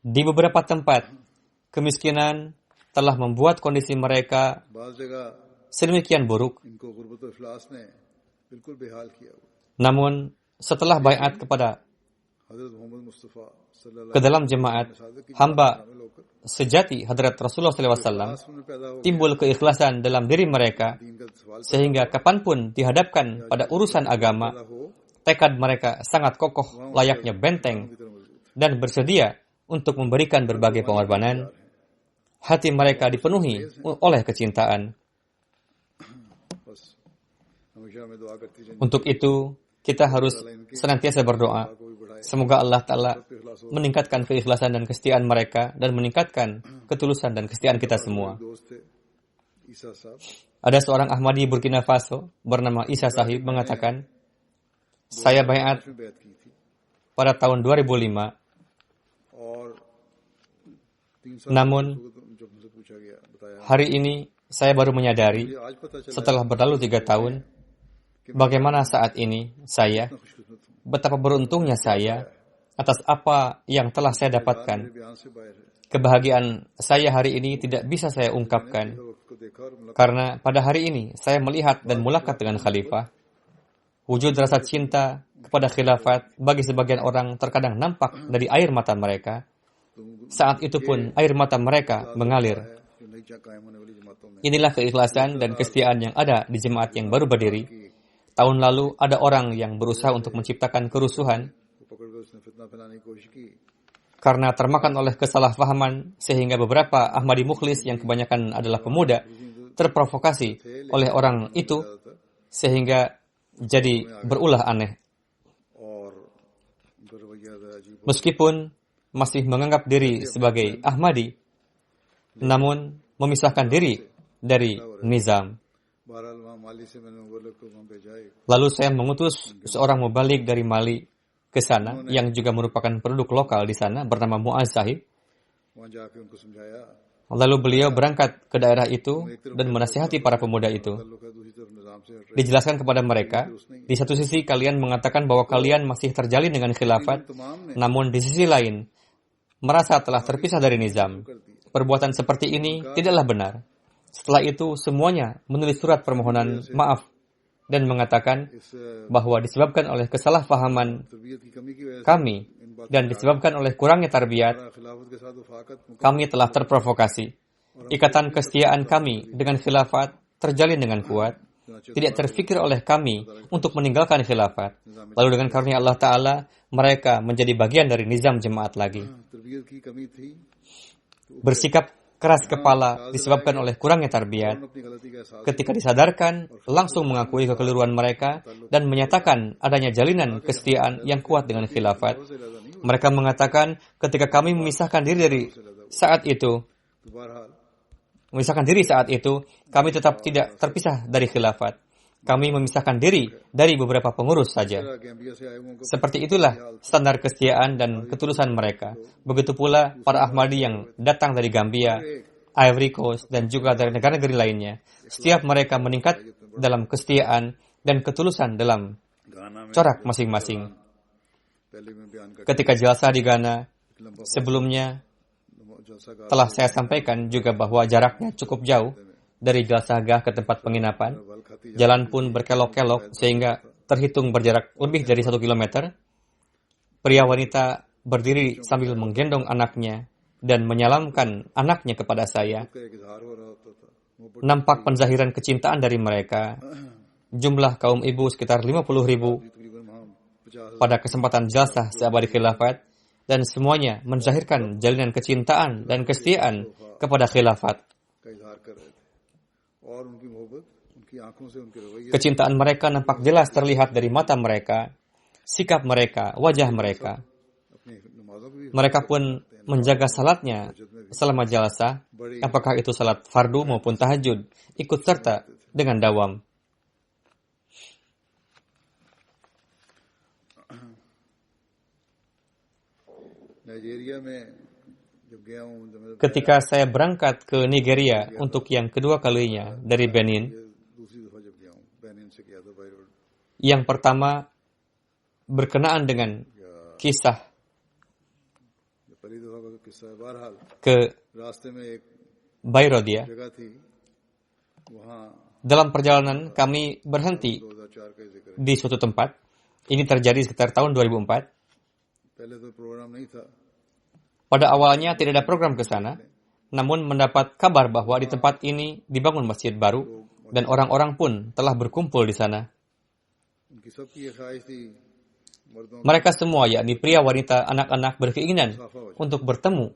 Di beberapa tempat, kemiskinan telah membuat kondisi mereka sedemikian buruk. Namun, setelah baiat kepada ke dalam jemaat, hamba sejati Hadrat Rasulullah SAW, timbul keikhlasan dalam diri mereka, sehingga kapanpun dihadapkan pada urusan agama, tekad mereka sangat kokoh layaknya benteng, dan bersedia untuk memberikan berbagai pengorbanan. Hati mereka dipenuhi oleh kecintaan. Untuk itu, kita harus senantiasa berdoa. Semoga Allah Ta'ala meningkatkan keikhlasan dan kesetiaan mereka dan meningkatkan ketulusan dan kesetiaan kita semua. Ada seorang Ahmadi Burkina Faso bernama Isa Sahib mengatakan, saya baiat pada tahun 2005. Namun, hari ini saya baru menyadari setelah berlalu 3 tahun, bagaimana saat ini saya, betapa beruntungnya saya atas apa yang telah saya dapatkan. Kebahagiaan saya hari ini tidak bisa saya ungkapkan, karena pada hari ini saya melihat dan mulakat dengan khalifah. Wujud rasa cinta kepada khilafat bagi sebagian orang terkadang nampak dari air mata mereka. Saat itu pun air mata mereka mengalir. Inilah keikhlasan dan kesetiaan yang ada di jemaat yang baru berdiri. Tahun lalu ada orang yang berusaha untuk menciptakan kerusuhan karena termakan oleh kesalahpahaman, sehingga beberapa Ahmadi mukhlis yang kebanyakan adalah pemuda terprovokasi oleh orang itu sehingga jadi berulah aneh. Meskipun masih menganggap diri sebagai Ahmadi, namun memisahkan diri dari nizam. Lalu saya mengutus seorang mubalik dari Mali ke sana, yang juga merupakan penduduk lokal di sana, bernama Muaz Sahib. Lalu beliau berangkat ke daerah itu dan menasihati para pemuda itu. Dijelaskan kepada mereka, di satu sisi kalian mengatakan bahwa kalian masih terjalin dengan khilafat, namun di sisi lain merasa telah terpisah dari nizam. Perbuatan seperti ini tidaklah benar. Setelah itu semuanya menulis surat permohonan maaf dan mengatakan bahwa disebabkan oleh kesalahpahaman kami dan disebabkan oleh kurangnya tarbiyat, kami telah terprovokasi. Ikatan kesetiaan kami dengan khilafat terjalin dengan kuat. Tidak terfikir oleh kami untuk meninggalkan khilafat. Lalu dengan karunia Allah Ta'ala, mereka menjadi bagian dari nizam jemaat lagi. Bersikap keras kepala disebabkan oleh kurangnya tarbiyat. Ketika disadarkan, langsung mengakui kekeliruan mereka dan menyatakan adanya jalinan kesetiaan yang kuat dengan khilafat. Mereka mengatakan, ketika kami memisahkan diri saat itu, kami tetap tidak terpisah dari khilafat. Kami memisahkan diri dari beberapa pengurus saja. Seperti itulah standar kesetiaan dan ketulusan mereka. Begitu pula para Ahmadi yang datang dari Gambia, Ivory Coast, dan juga dari negara-negara lainnya. Setiap mereka meningkat dalam kesetiaan dan ketulusan dalam corak masing-masing. Ketika jalsah di Ghana, sebelumnya telah saya sampaikan juga bahwa jaraknya cukup jauh dari jalsahgah ke tempat penginapan. Jalan pun berkelok-kelok sehingga terhitung berjarak lebih dari 1 kilometer. Pria wanita berdiri sambil menggendong anaknya dan menyalamkan anaknya kepada saya. Nampak penzahiran kecintaan dari mereka. Jumlah kaum ibu sekitar 50.000 pada kesempatan jalsah seabadi khilafat, dan semuanya menzahirkan jalinan kecintaan dan kesetiaan kepada khilafat. Kecintaan mereka nampak jelas terlihat dari mata mereka, sikap mereka, wajah mereka. Mereka pun menjaga salatnya selama jalsah, apakah itu salat fardu maupun tahajud, ikut serta dengan dawam. Ketika saya berangkat ke Nigeria untuk yang kedua kalinya dari Benin, yang pertama berkenaan dengan kisah ke Bayrodia. Dalam perjalanan kami berhenti di suatu tempat. Ini terjadi sekitar tahun 2004. Pada awalnya tidak ada program ke sana, namun mendapat kabar bahwa di tempat ini dibangun masjid baru dan orang-orang pun telah berkumpul di sana. Mereka semua, yakni pria, wanita, anak-anak, berkeinginan untuk bertemu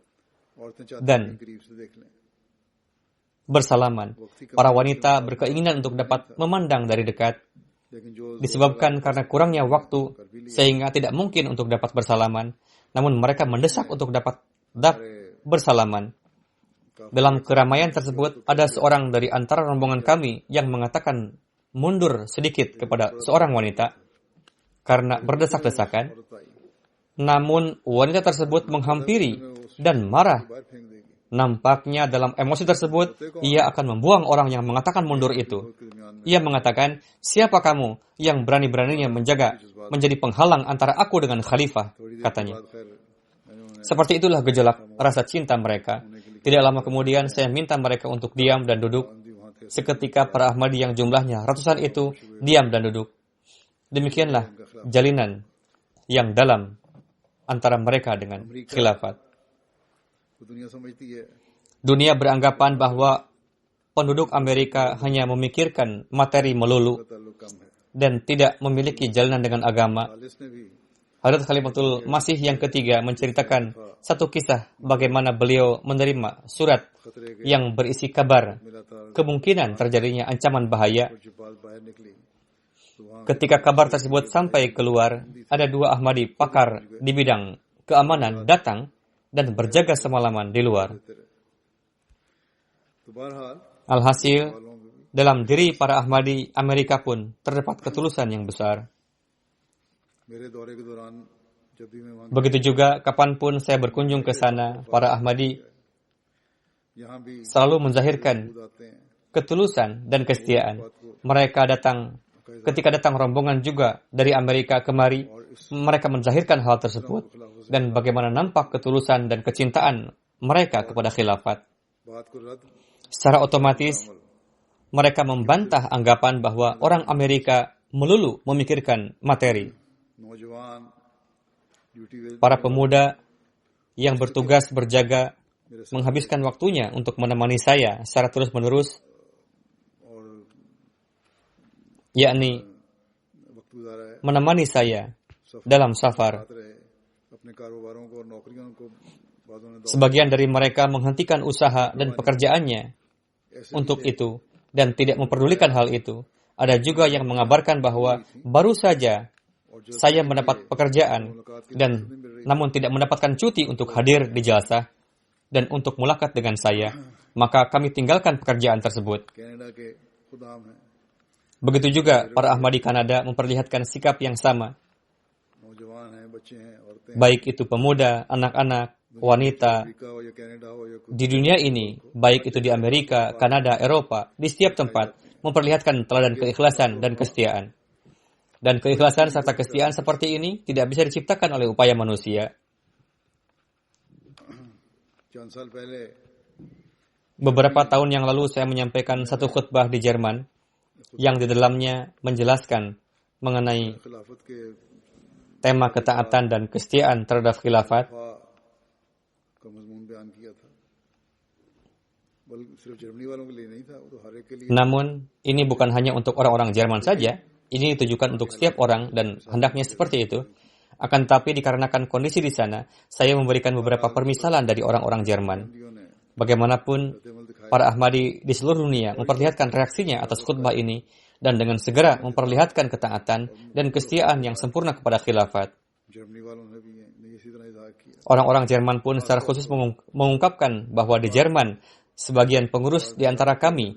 dan bersalaman. Para wanita berkeinginan untuk dapat memandang dari dekat. Disebabkan karena kurangnya waktu, sehingga tidak mungkin untuk dapat bersalaman. Namun mereka mendesak untuk dapat bersalaman. Dalam keramaian tersebut, ada seorang dari antara rombongan kami yang mengatakan mundur sedikit kepada seorang wanita karena berdesak-desakan. Namun wanita tersebut menghampiri dan marah. Nampaknya dalam emosi tersebut, ia akan membuang orang yang mengatakan mundur itu. Ia mengatakan, siapa kamu yang berani-beraninya menjadi penghalang antara aku dengan khalifah, katanya. Seperti itulah gejolak rasa cinta mereka. Tidak lama kemudian, saya minta mereka untuk diam dan duduk. Seketika para Ahmadi yang jumlahnya ratusan itu diam dan duduk. Demikianlah jalinan yang dalam antara mereka dengan khilafat. Dunia beranggapan bahwa penduduk Amerika hanya memikirkan materi melulu dan tidak memiliki jalinan dengan agama. Hadrat Khalifatul Masih yang ketiga menceritakan satu kisah bagaimana beliau menerima surat yang berisi kabar kemungkinan terjadinya ancaman bahaya. Ketika kabar tersebut sampai keluar, ada dua Ahmadi pakar di bidang keamanan datang dan berjaga semalaman di luar. Alhasil, dalam diri para Ahmadi Amerika pun terdapat ketulusan yang besar. Begitu juga kapanpun saya berkunjung ke sana, para Ahmadi selalu menzahirkan ketulusan dan kesetiaan. Ketika datang rombongan juga dari Amerika kemari, mereka menzahirkan hal tersebut dan bagaimana nampak ketulusan dan kecintaan mereka kepada khilafat. Secara otomatis, mereka membantah anggapan bahwa orang Amerika melulu memikirkan materi. Para pemuda yang bertugas berjaga menghabiskan waktunya untuk menemani saya secara terus-menerus, yakni menemani saya dalam safar. Sebagian dari mereka menghentikan usaha dan pekerjaannya untuk itu dan tidak memperdulikan hal itu. Ada juga yang mengabarkan bahwa baru saja saya mendapat pekerjaan dan namun tidak mendapatkan cuti untuk hadir di jalsah dan untuk mulakat dengan saya, maka kami tinggalkan pekerjaan tersebut. Begitu juga para Ahmadi Kanada memperlihatkan sikap yang sama. Baik itu pemuda, anak-anak, wanita, di dunia ini, baik itu di Amerika, Kanada, Eropa, di setiap tempat, memperlihatkan teladan keikhlasan dan kesetiaan. Dan keikhlasan serta kesetiaan seperti ini tidak bisa diciptakan oleh upaya manusia. Beberapa tahun yang lalu saya menyampaikan satu khutbah di Jerman yang di dalamnya menjelaskan mengenai tema ketaatan dan kesetiaan terhadap khilafat. Namun, ini bukan hanya untuk orang-orang Jerman saja, ini ditujukan untuk setiap orang dan hendaknya seperti itu. Akan tetapi dikarenakan kondisi di sana, saya memberikan beberapa permisalan dari orang-orang Jerman. Bagaimanapun, para Ahmadi di seluruh dunia memperlihatkan reaksinya atas khutbah ini dan dengan segera memperlihatkan ketaatan dan kesetiaan yang sempurna kepada khilafat. Orang-orang Jerman pun secara khusus mengungkapkan bahwa di Jerman, sebagian pengurus di antara kami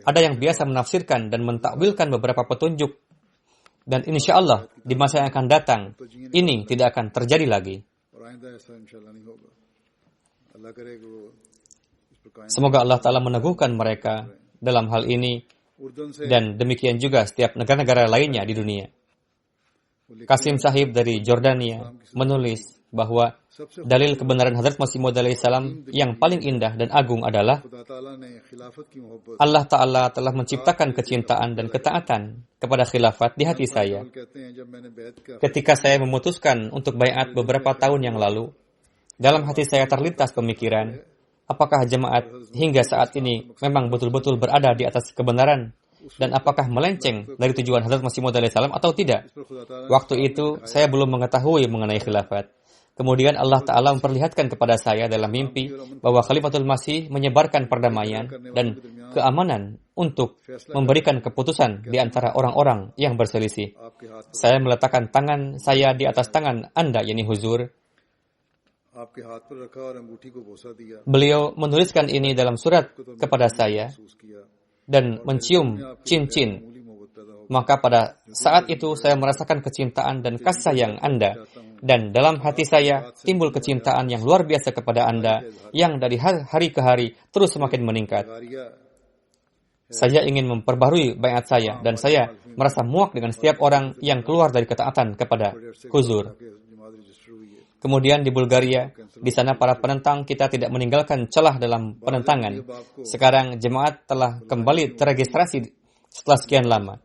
ada yang biasa menafsirkan dan mentakwilkan beberapa petunjuk. Dan insya Allah di masa yang akan datang, ini tidak akan terjadi lagi. Semoga Allah Ta'ala meneguhkan mereka dalam hal ini, dan demikian juga setiap negara-negara lainnya di dunia. Qasim Sahib dari Jordania menulis bahwa dalil kebenaran Hazrat Masih Maud alaihissalam yang paling indah dan agung adalah Allah Ta'ala telah menciptakan kecintaan dan ketaatan kepada khilafat di hati saya. Ketika saya memutuskan untuk baiat beberapa tahun yang lalu, dalam hati saya terlintas pemikiran, apakah jemaat hingga saat ini memang betul-betul berada di atas kebenaran? Dan apakah melenceng dari tujuan Hazrat Masih Maud alaihissalam atau tidak? Waktu itu, saya belum mengetahui mengenai khilafat. Kemudian Allah Ta'ala memperlihatkan kepada saya dalam mimpi bahwa Khalifatul Masih menyebarkan perdamaian dan keamanan untuk memberikan keputusan di antara orang-orang yang berselisih. Saya meletakkan tangan saya di atas tangan Anda, yakni Huzur. Beliau menuliskan ini dalam surat kepada saya dan mencium cincin. Maka pada saat itu saya merasakan kecintaan dan kasih sayang Anda. Dan dalam hati saya timbul kecintaan yang luar biasa kepada Anda yang dari hari ke hari terus semakin meningkat. Saya ingin memperbarui baiat saya dan saya merasa muak dengan setiap orang yang keluar dari ketaatan kepada Huzur. Kemudian di Bulgaria, di sana para penentang kita tidak meninggalkan celah dalam penentangan. Sekarang jemaat telah kembali terregistrasi setelah sekian lama.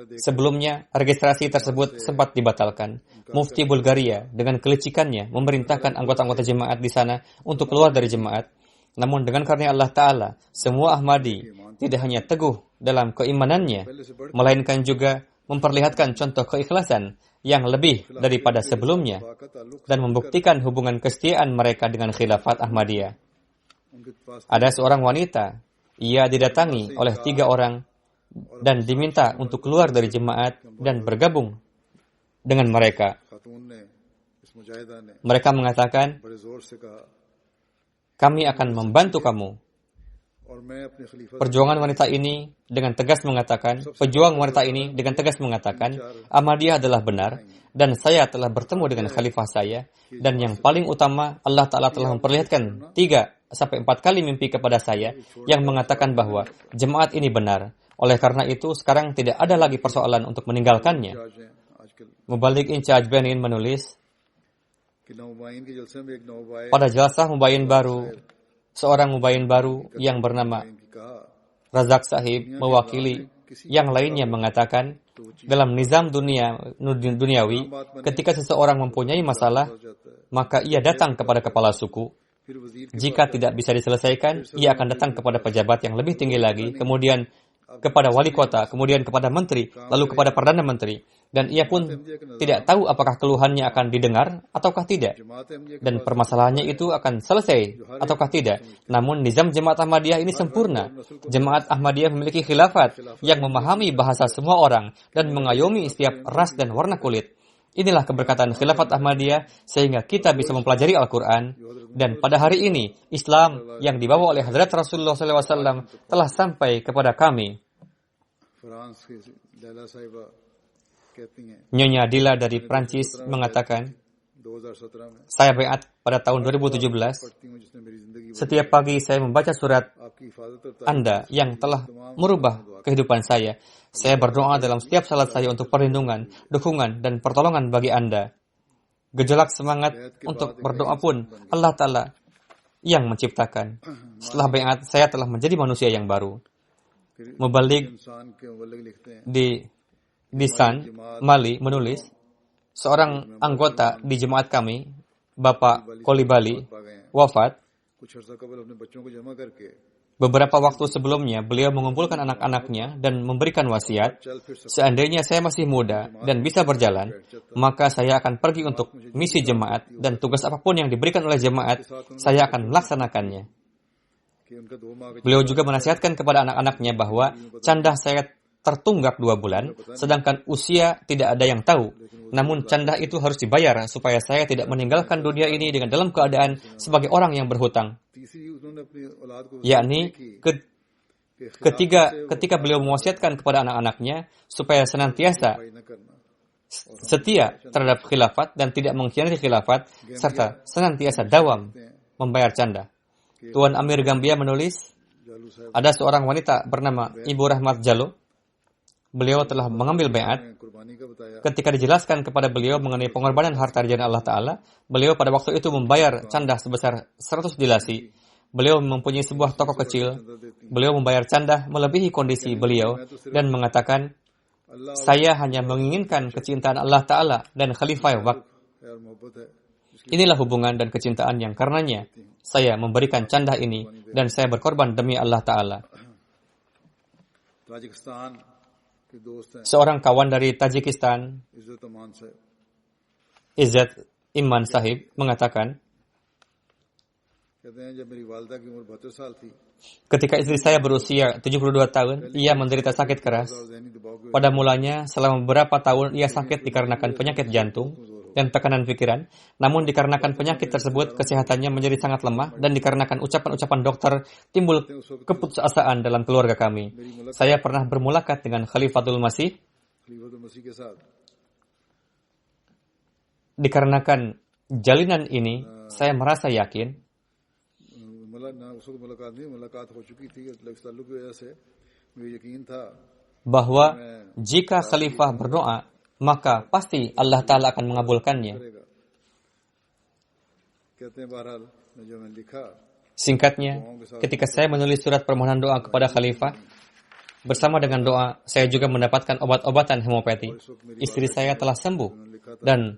Sebelumnya, registrasi tersebut sempat dibatalkan. Mufti Bulgaria dengan kelicikannya memerintahkan anggota-anggota jemaat di sana untuk keluar dari jemaat. Namun dengan karunia Allah Ta'ala, semua Ahmadi tidak hanya teguh dalam keimanannya, melainkan juga memperlihatkan contoh keikhlasan yang lebih daripada sebelumnya dan membuktikan hubungan kesetiaan mereka dengan khilafat Ahmadiyah. Ada seorang wanita, ia didatangi oleh 3 orang dan diminta untuk keluar dari jemaat dan bergabung dengan mereka. Mereka mengatakan, kami akan membantu kamu. Pejuang wanita ini dengan tegas mengatakan, Ahmadiyah adalah benar dan saya telah bertemu dengan khalifah saya, dan yang paling utama Allah Ta'ala telah memperlihatkan 3-4 kali mimpi kepada saya yang mengatakan bahwa jemaat ini benar. Oleh karena itu, sekarang tidak ada lagi persoalan untuk meninggalkannya. Mubalik Incharge Benin menulis, pada jalsah mubayin baru, seorang mubayin baru yang bernama Razak Sahib mewakili yang lainnya mengatakan, dalam nizam duniawi, ketika seseorang mempunyai masalah, maka ia datang kepada kepala suku. Jika tidak bisa diselesaikan, ia akan datang kepada pejabat yang lebih tinggi lagi, kemudian kepada wali kota, kemudian kepada menteri, lalu kepada perdana menteri. Dan ia pun tidak tahu apakah keluhannya akan didengar ataukah tidak. Dan permasalahannya itu akan selesai ataukah tidak. Namun nizam Jemaat Ahmadiyah ini sempurna. Jemaat Ahmadiyah memiliki khilafat yang memahami bahasa semua orang dan mengayomi setiap ras dan warna kulit. Inilah keberkatan khilafat Ahmadiyah sehingga kita bisa mempelajari Al-Quran. Dan pada hari ini, Islam yang dibawa oleh Hadrat Rasulullah SAW telah sampai kepada kami. Nyonya Dila dari Prancis mengatakan, saya baiat pada tahun 2017. Setiap pagi saya membaca surat Anda yang telah merubah kehidupan saya. Saya berdoa dalam setiap salat saya untuk perlindungan, dukungan, dan pertolongan bagi Anda. Gejolak semangat untuk berdoa pun Allah Ta'ala yang menciptakan. Setelah baiat, saya telah menjadi manusia yang baru. Mubalik di San, Mali menulis, seorang anggota di jemaat kami, Bapak Kolibali, wafat. Beberapa waktu sebelumnya, beliau mengumpulkan anak-anaknya dan memberikan wasiat, seandainya saya masih muda dan bisa berjalan, maka saya akan pergi untuk misi jemaat dan tugas apapun yang diberikan oleh jemaat, saya akan melaksanakannya. Beliau juga menasihatkan kepada anak-anaknya bahwa candah saya tertunggak 2 bulan, sedangkan usia tidak ada yang tahu. Namun candah itu harus dibayar supaya saya tidak meninggalkan dunia ini dengan dalam keadaan sebagai orang yang berhutang. Yakni ketika beliau mewasiatkan kepada anak-anaknya supaya senantiasa setia terhadap khilafat dan tidak mengkhianati khilafat serta senantiasa dawam membayar canda. Tuan Amir Gambia menulis, ada seorang wanita bernama Ibu Rahmat Jalo. Beliau telah mengambil baiat. Ketika dijelaskan kepada beliau mengenai pengorbanan harta di jalan Allah Ta'ala, beliau pada waktu itu membayar canda sebesar 100 dilasi. Beliau mempunyai sebuah toko kecil. Beliau membayar canda melebihi kondisi beliau dan mengatakan, saya hanya menginginkan kecintaan Allah Ta'ala dan Khalifah Waqf. Inilah hubungan dan kecintaan yang karenanya saya memberikan canda ini dan saya berkorban demi Allah Ta'ala. Seorang kawan dari Tajikistan, Izzat Iman Sahib, mengatakan, ketika istri saya berusia 72 tahun, ia menderita sakit keras. Pada mulanya, selama beberapa tahun ia sakit dikarenakan penyakit jantung dan tekanan pikiran. Namun dikarenakan penyakit tersebut, kesehatannya menjadi sangat lemah dan dikarenakan ucapan-ucapan dokter, timbul keputusasaan dalam keluarga kami. Saya pernah bermulakat dengan Khalifatul Masih. Dikarenakan jalinan ini, saya merasa yakin bahwa jika Khalifah berdoa, maka pasti Allah Ta'ala akan mengabulkannya. Singkatnya, ketika saya menulis surat permohonan doa kepada Khalifah, bersama dengan doa, saya juga mendapatkan obat-obatan homeopati. Istri saya telah sembuh, dan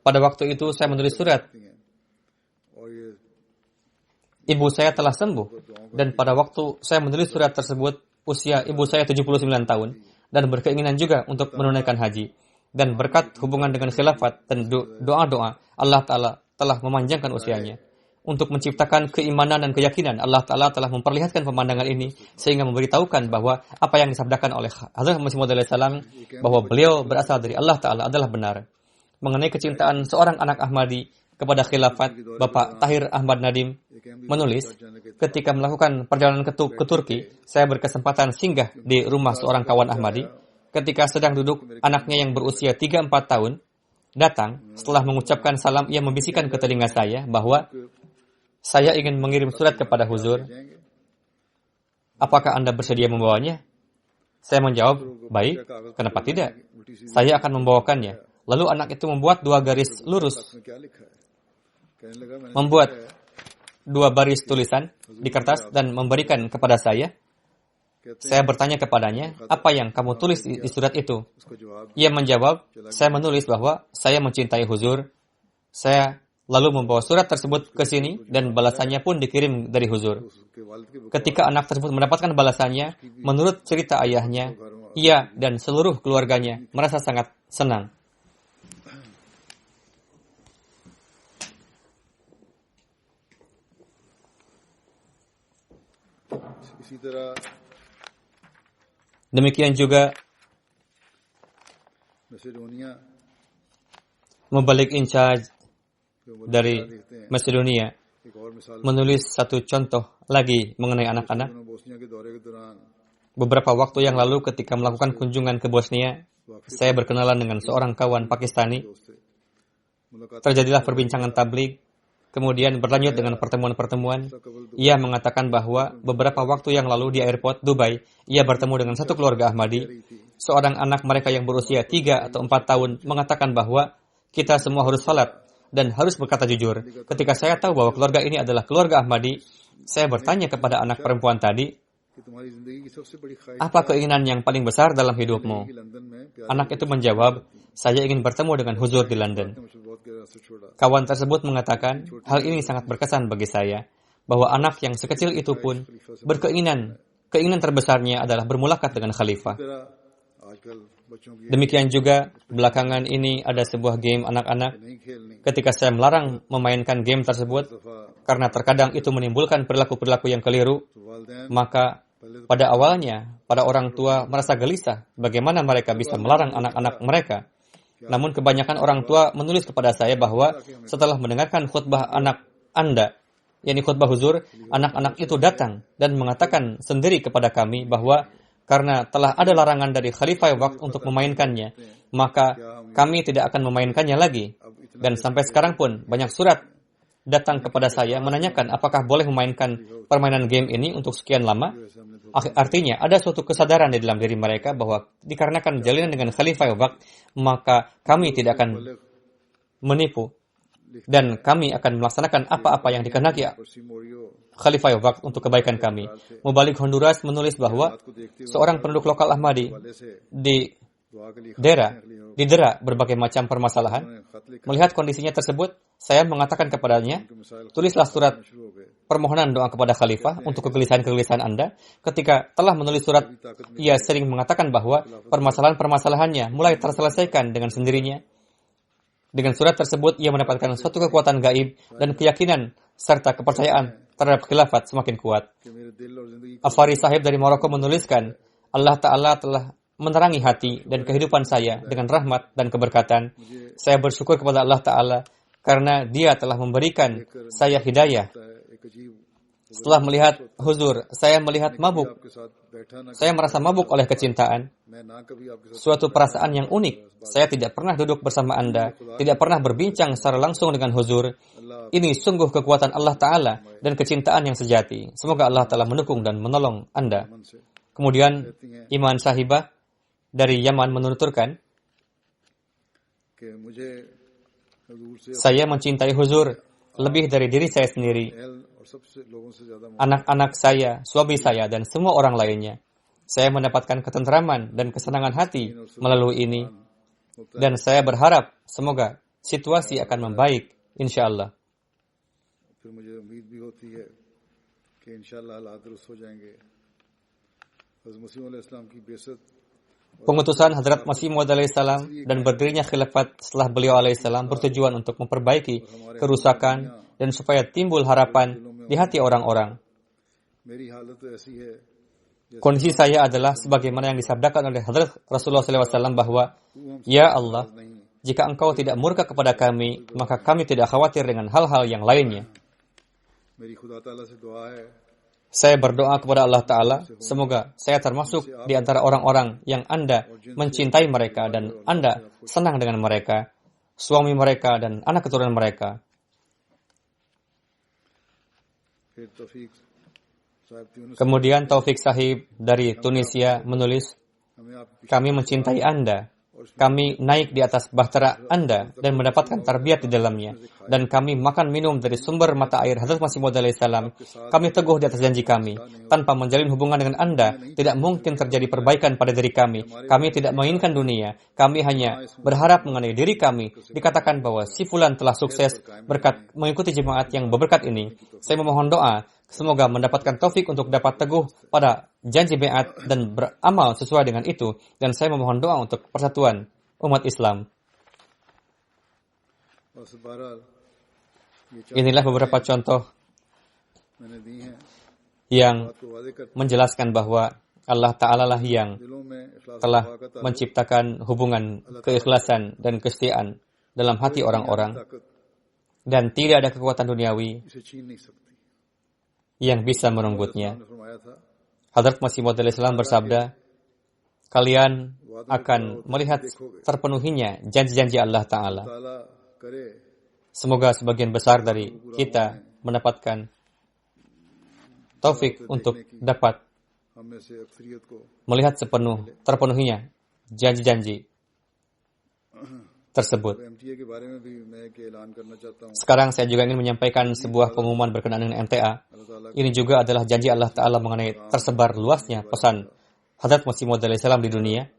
pada waktu itu saya menulis surat. Ibu saya telah sembuh, dan pada waktu saya menulis surat tersebut, usia ibu saya 79 tahun dan berkeinginan juga untuk menunaikan haji. Dan berkat hubungan dengan khilafat dan doa-doa, Allah Ta'ala telah memanjangkan usianya. Untuk menciptakan keimanan dan keyakinan, Allah Ta'ala telah memperlihatkan pemandangan ini sehingga memberitahukan bahwa apa yang disabdakan oleh Hazrat Masih Maud alaihissalam bahwa beliau berasal dari Allah Ta'ala adalah benar. Mengenai kecintaan seorang anak Ahmadi kepada khilafat, Bapak Tahir Ahmad Nadim menulis, ketika melakukan perjalanan ke Turki, saya berkesempatan singgah di rumah seorang kawan Ahmadi. Ketika sedang duduk, anaknya yang berusia 3-4 tahun datang. Setelah mengucapkan salam, ia membisikkan ke telinga saya bahwa saya ingin mengirim surat kepada Huzur. Apakah Anda bersedia membawanya? Saya menjawab, baik, kenapa tidak? Saya akan membawakannya. Lalu anak itu membuat 2 garis lurus, membuat 2 baris tulisan di kertas dan memberikan kepada saya. Saya bertanya kepadanya, apa yang kamu tulis di surat itu? Ia menjawab, saya menulis bahwa saya mencintai Huzur. Saya lalu membawa surat tersebut ke sini dan balasannya pun dikirim dari Huzur. Ketika anak tersebut mendapatkan balasannya, menurut cerita ayahnya, ia dan seluruh keluarganya merasa sangat senang. Demikian juga Mubalik in charge dari Macedonia menulis satu contoh lagi mengenai anak-anak. Beberapa waktu yang lalu ketika melakukan kunjungan ke Bosnia, saya berkenalan dengan seorang kawan Pakistani. Terjadilah perbincangan tabligh. Kemudian berlanjut dengan pertemuan-pertemuan. Ia mengatakan bahwa beberapa waktu yang lalu di airport Dubai, ia bertemu dengan satu keluarga Ahmadi. Seorang anak mereka yang berusia 3 atau 4 tahun mengatakan bahwa kita semua harus salat dan harus berkata jujur. Ketika saya tahu bahwa keluarga ini adalah keluarga Ahmadi, saya bertanya kepada anak perempuan tadi, apa keinginan yang paling besar dalam hidupmu? Anak itu menjawab, saya ingin bertemu dengan Huzur di London. Kawan tersebut mengatakan, hal ini sangat berkesan bagi saya, bahwa anak yang sekecil itu pun keinginan terbesarnya adalah bermulakat dengan khalifah. Demikian juga, belakangan ini ada sebuah game anak-anak. Ketika saya melarang memainkan game tersebut, karena terkadang itu menimbulkan perilaku-perilaku yang keliru, maka pada awalnya, para orang tua merasa gelisah bagaimana mereka bisa melarang anak-anak mereka. Namun kebanyakan orang tua menulis kepada saya bahwa setelah mendengarkan khutbah anak Anda, yakni khutbah Huzur, anak-anak itu datang dan mengatakan sendiri kepada kami bahwa karena telah ada larangan dari Khalifah Waqt untuk memainkannya, maka kami tidak akan memainkannya lagi. Dan sampai sekarang pun banyak surat datang kepada saya menanyakan apakah boleh memainkan permainan game ini untuk sekian lama. Artinya ada suatu kesadaran di dalam diri mereka bahwa dikarenakan jalinan dengan Khalifah Waqt, maka kami tidak akan menipu dan kami akan melaksanakan apa-apa yang dikehendaki Khalifah Waqt untuk kebaikan kami. Mubalik Honduras menulis bahwa seorang penduduk lokal Ahmadi didera berbagai macam permasalahan. Melihat kondisinya tersebut, saya mengatakan kepadanya, tulislah surat permohonan doa kepada Khalifah untuk kegelisahan-kegelisahan Anda. Ketika telah menulis surat, ia sering mengatakan bahwa permasalahan-permasalahannya mulai terselesaikan dengan sendirinya. Dengan surat tersebut, ia mendapatkan suatu kekuatan gaib dan keyakinan serta kepercayaan terhadap khilafat semakin kuat. Afari Sahib dari Maroko menuliskan, Allah Ta'ala telah menerangi hati dan kehidupan saya dengan rahmat dan keberkatan. Saya bersyukur kepada Allah Ta'ala karena Dia telah memberikan saya hidayah. Setelah melihat Huzur, saya melihat mabuk. Saya merasa mabuk oleh kecintaan. Suatu perasaan yang unik. Saya tidak pernah duduk bersama Anda, tidak pernah berbincang secara langsung dengan Huzur. Ini sungguh kekuatan Allah Ta'ala dan kecintaan yang sejati. Semoga Allah Ta'ala mendukung dan menolong Anda. Kemudian Iman Sahibah dari Yaman menuturkan, saya mencintai Huzur lebih dari diri saya sendiri, anak-anak saya, suami saya, dan semua orang lainnya. Saya mendapatkan ketenteraman dan kesenangan hati melalui ini, dan saya berharap semoga situasi akan membaik, insya Allah. Pengutusan Hadrat Masih Maud alaihissalam dan berdirinya khilafat setelah beliau alaihissalam bertujuan untuk memperbaiki kerusakan dan supaya timbul harapan di hati orang-orang. Kondisi saya adalah sebagaimana yang disabdakan oleh Hadrat Rasulullah SAW bahwa, Ya Allah, jika Engkau tidak murka kepada kami, maka kami tidak khawatir dengan hal-hal yang lainnya. Saya berdoa kepada Allah Ta'ala, semoga saya termasuk di antara orang-orang yang Anda mencintai mereka dan Anda senang dengan mereka, suami mereka dan anak keturunan mereka. Kemudian Taufik Sahib dari Tunisia menulis, kami mencintai Anda. Kami naik di atas bahtera Anda dan mendapatkan tarbiyat di dalamnya. Dan kami makan minum dari sumber mata air Hadrat Masih Maud alaihissalam. Kami teguh di atas janji kami. Tanpa menjalin hubungan dengan Anda, tidak mungkin terjadi perbaikan pada diri kami. Kami tidak menginginkan dunia. Kami hanya berharap mengenai diri kami. Dikatakan bahwa si fulan telah sukses berkat mengikuti jemaat yang berberkat ini. Saya memohon doa, semoga mendapatkan taufik untuk dapat teguh pada janji beat dan beramal sesuai dengan itu. Dan saya memohon doa untuk persatuan umat Islam. Inilah beberapa contoh yang menjelaskan bahwa Allah Ta'ala lah yang telah menciptakan hubungan keikhlasan dan kesetiaan dalam hati orang-orang. Dan tidak ada kekuatan duniawi yang bisa merenggutnya. Hadrat Masih Maud alaihissalam bersabda, kalian akan melihat terpenuhinya janji-janji Allah Ta'ala. Semoga sebagian besar dari kita mendapatkan taufik untuk dapat melihat terpenuhinya janji-janji tersebut. Sekarang saya juga ingin menyampaikan sebuah pengumuman berkenaan dengan MTA. Ini juga adalah janji Allah Ta'ala mengenai tersebar luasnya pesan Hadrat Masih Maud alaihissalam di dunia.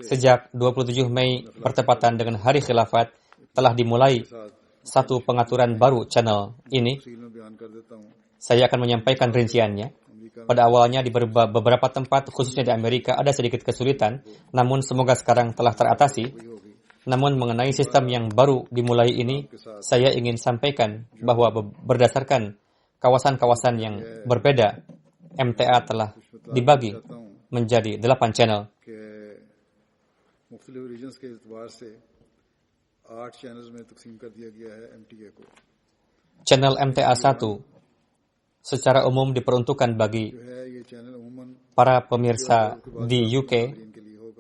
Sejak 27 Mei bertepatan dengan Hari Khilafat telah dimulai satu pengaturan baru channel ini. Saya akan menyampaikan rinciannya. Pada awalnya di beberapa tempat, khususnya di Amerika, ada sedikit kesulitan, namun semoga sekarang telah teratasi. Namun mengenai sistem yang baru dimulai ini, saya ingin sampaikan bahwa berdasarkan kawasan-kawasan yang berbeda, MTA telah dibagi menjadi 8 channel. Channel MTA 1 secara umum diperuntukkan bagi para pemirsa di UK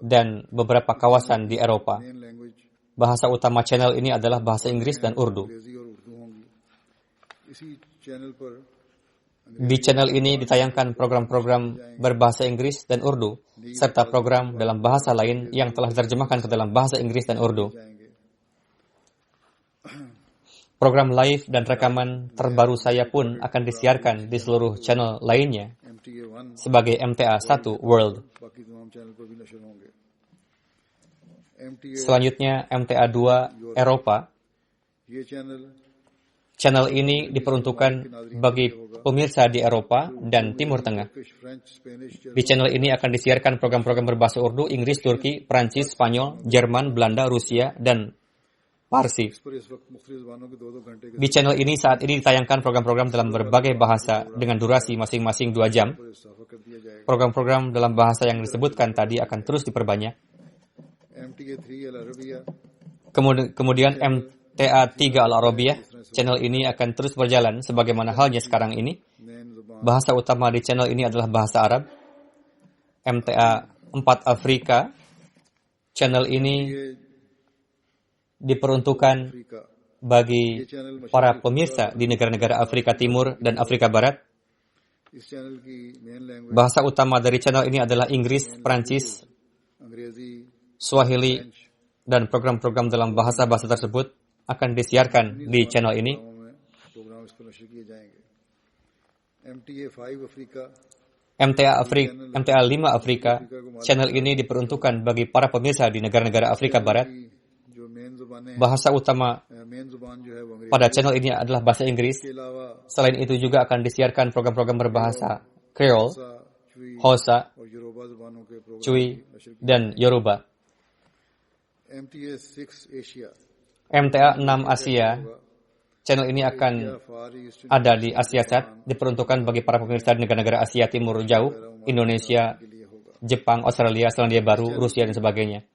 dan beberapa kawasan di Eropa. Bahasa utama channel ini adalah bahasa Inggris dan Urdu. Di channel ini ditayangkan program-program berbahasa Inggris dan Urdu, serta program dalam bahasa lain yang telah diterjemahkan ke dalam bahasa Inggris dan Urdu. Program live dan rekaman terbaru saya pun akan disiarkan di seluruh channel lainnya sebagai MTA 1 World. Selanjutnya MTA 2 Eropa. Channel ini diperuntukkan bagi pemirsa di Eropa dan Timur Tengah. Di channel ini akan disiarkan program-program berbahasa Urdu, Inggris, Turki, Prancis, Spanyol, Jerman, Belanda, Rusia, dan Parsi. Di channel ini saat ini ditayangkan program-program dalam berbagai bahasa dengan durasi masing-masing 2 jam. Program-program dalam bahasa yang disebutkan tadi akan terus diperbanyak. Kemudian MTA 3 Al-Arabiyah, channel ini akan terus berjalan sebagaimana halnya sekarang ini. Bahasa utama di channel ini adalah bahasa Arab. MTA 4 Afrika, channel ini diperuntukkan bagi para pemirsa di negara-negara Afrika Timur dan Afrika Barat. Bahasa utama dari channel ini adalah Inggris, Prancis, Swahili, dan program-program dalam bahasa-bahasa tersebut akan disiarkan di channel ini. MTA 5 Afrika, channel ini diperuntukkan bagi para pemirsa di negara-negara Afrika Barat. Bahasa utama pada channel ini adalah bahasa Inggris. Selain itu juga akan disiarkan program-program berbahasa Creole, Hausa, Chui, dan Yoruba. MTA 6 Asia, channel ini akan ada di Asia Sat, diperuntukkan bagi para pemirsa di negara-negara Asia Timur Jauh, Indonesia, Jepang, Australia, Selandia Baru, Rusia, dan sebagainya.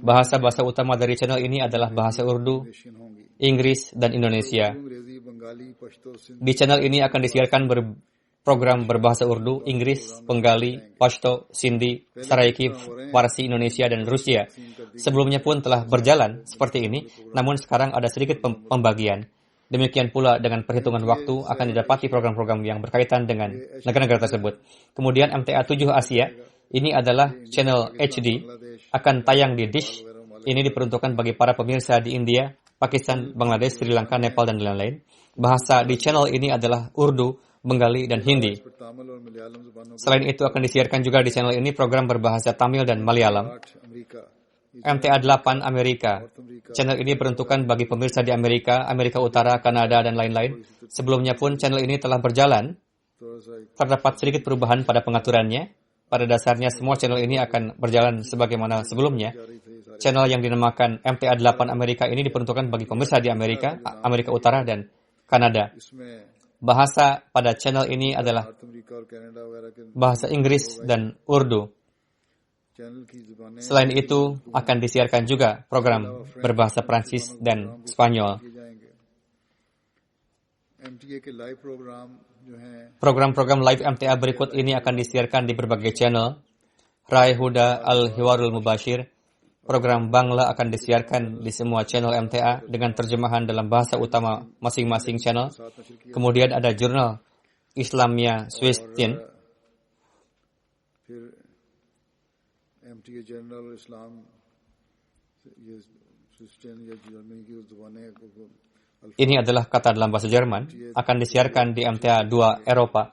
Bahasa-bahasa utama dari channel ini adalah bahasa Urdu, Inggris, dan Indonesia. Di channel ini akan disiarkan program berbahasa Urdu, Inggris, Bengali, Pashto, Sindhi, Saraiki, Farsi, Indonesia, dan Rusia. Sebelumnya pun telah berjalan seperti ini, namun sekarang ada sedikit pembagian. Demikian pula dengan perhitungan waktu akan didapati program-program yang berkaitan dengan negara-negara tersebut. Kemudian MTA 7 Asia, ini adalah channel HD, akan tayang di Dish. Ini diperuntukkan bagi para pemirsa di India, Pakistan, Bangladesh, Sri Lanka, Nepal, dan lain-lain. Bahasa di channel ini adalah Urdu, Bengali, dan Hindi. Selain itu akan disiarkan juga di channel ini program berbahasa Tamil dan Malayalam. MTA 8 Amerika. Channel ini diperuntukkan bagi pemirsa di Amerika, Amerika Utara, Kanada, dan lain-lain. Sebelumnya pun channel ini telah berjalan. Terdapat sedikit perubahan pada pengaturannya. Pada dasarnya semua channel ini akan berjalan sebagaimana sebelumnya. Channel yang dinamakan MTA 8 Amerika ini diperuntukkan bagi pemirsa di Amerika, Amerika Utara, dan Kanada. Bahasa pada channel ini adalah bahasa Inggris dan Urdu. Selain itu, akan disiarkan juga program berbahasa Prancis dan Spanyol. Program-program live MTA berikut ini akan disiarkan di berbagai channel. Rai Huda Al-Hiwarul Mubashir. Program Bangla akan disiarkan di semua channel MTA dengan terjemahan dalam bahasa utama masing-masing channel. Kemudian ada jurnal Islamia Swistin. Ini adalah kata dalam bahasa Jerman, akan disiarkan di MTA 2 Eropa.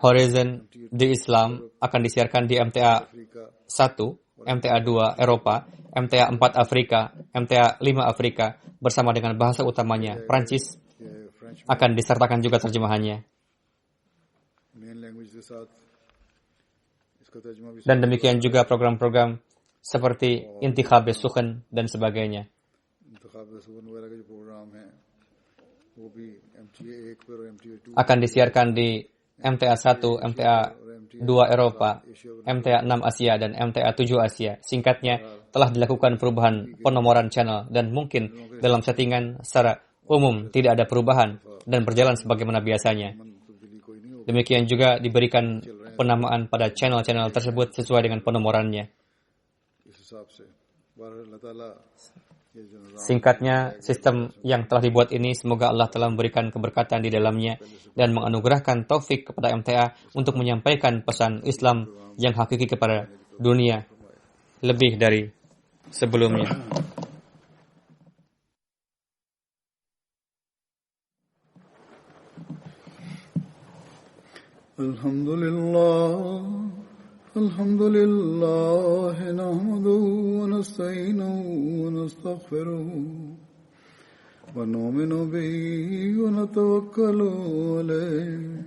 Horizon di Islam akan disiarkan di MTA 1, MTA 2 Eropa, MTA 4 Afrika, MTA 5 Afrika, bersama dengan bahasa utamanya, Prancis, akan disertakan juga terjemahannya. Dan demikian juga program-program seperti Intikhab Sukhan dan sebagainya. Akan disiarkan di MTA 1, MTA 2 Eropa, MTA 6 Asia, dan MTA 7 Asia. Singkatnya, telah dilakukan perubahan penomoran channel dan mungkin dalam settingan secara umum tidak ada perubahan dan berjalan sebagaimana biasanya. Demikian juga diberikan penamaan pada channel-channel tersebut sesuai dengan penomorannya. Singkatnya, sistem yang telah dibuat ini semoga Allah telah memberikan keberkatan di dalamnya dan menganugerahkan taufik kepada MTA untuk menyampaikan pesan Islam yang hakiki kepada dunia lebih dari sebelumnya. Alhamdulillah nahmaduhu wa nasta'inuhu wa nastaghfiruhu wa nu'minu bihi wa natawakkalu alayhi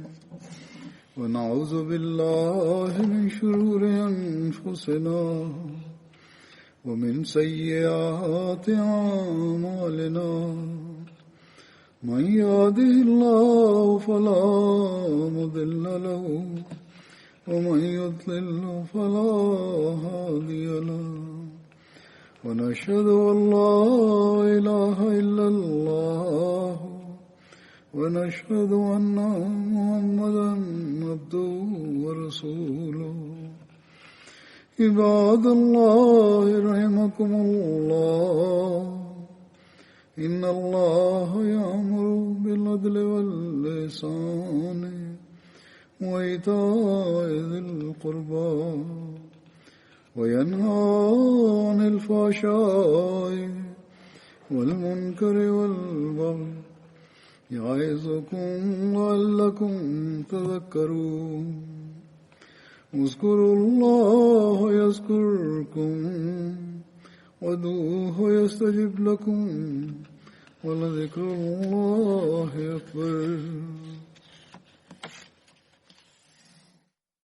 wa na'udzu billahi min shururi anfusina wa min sayyiati a'malina man yahdihillahu fala mudilla lahu ومن يضلل فلا هادي له ونشهد أن لا إله إلا الله ونشهد أن محمدا عبده ورسوله عباد الله رحمكم الله إن الله يأمر بالعدل والإحسان وإيتاء ذي القربى وينهى عن الفحشاء والمنكر والبغي يعظكم لعلكم تذكرون اذكروا الله يذكركم وادعوه يستجب لكم ولذكر الله أكبر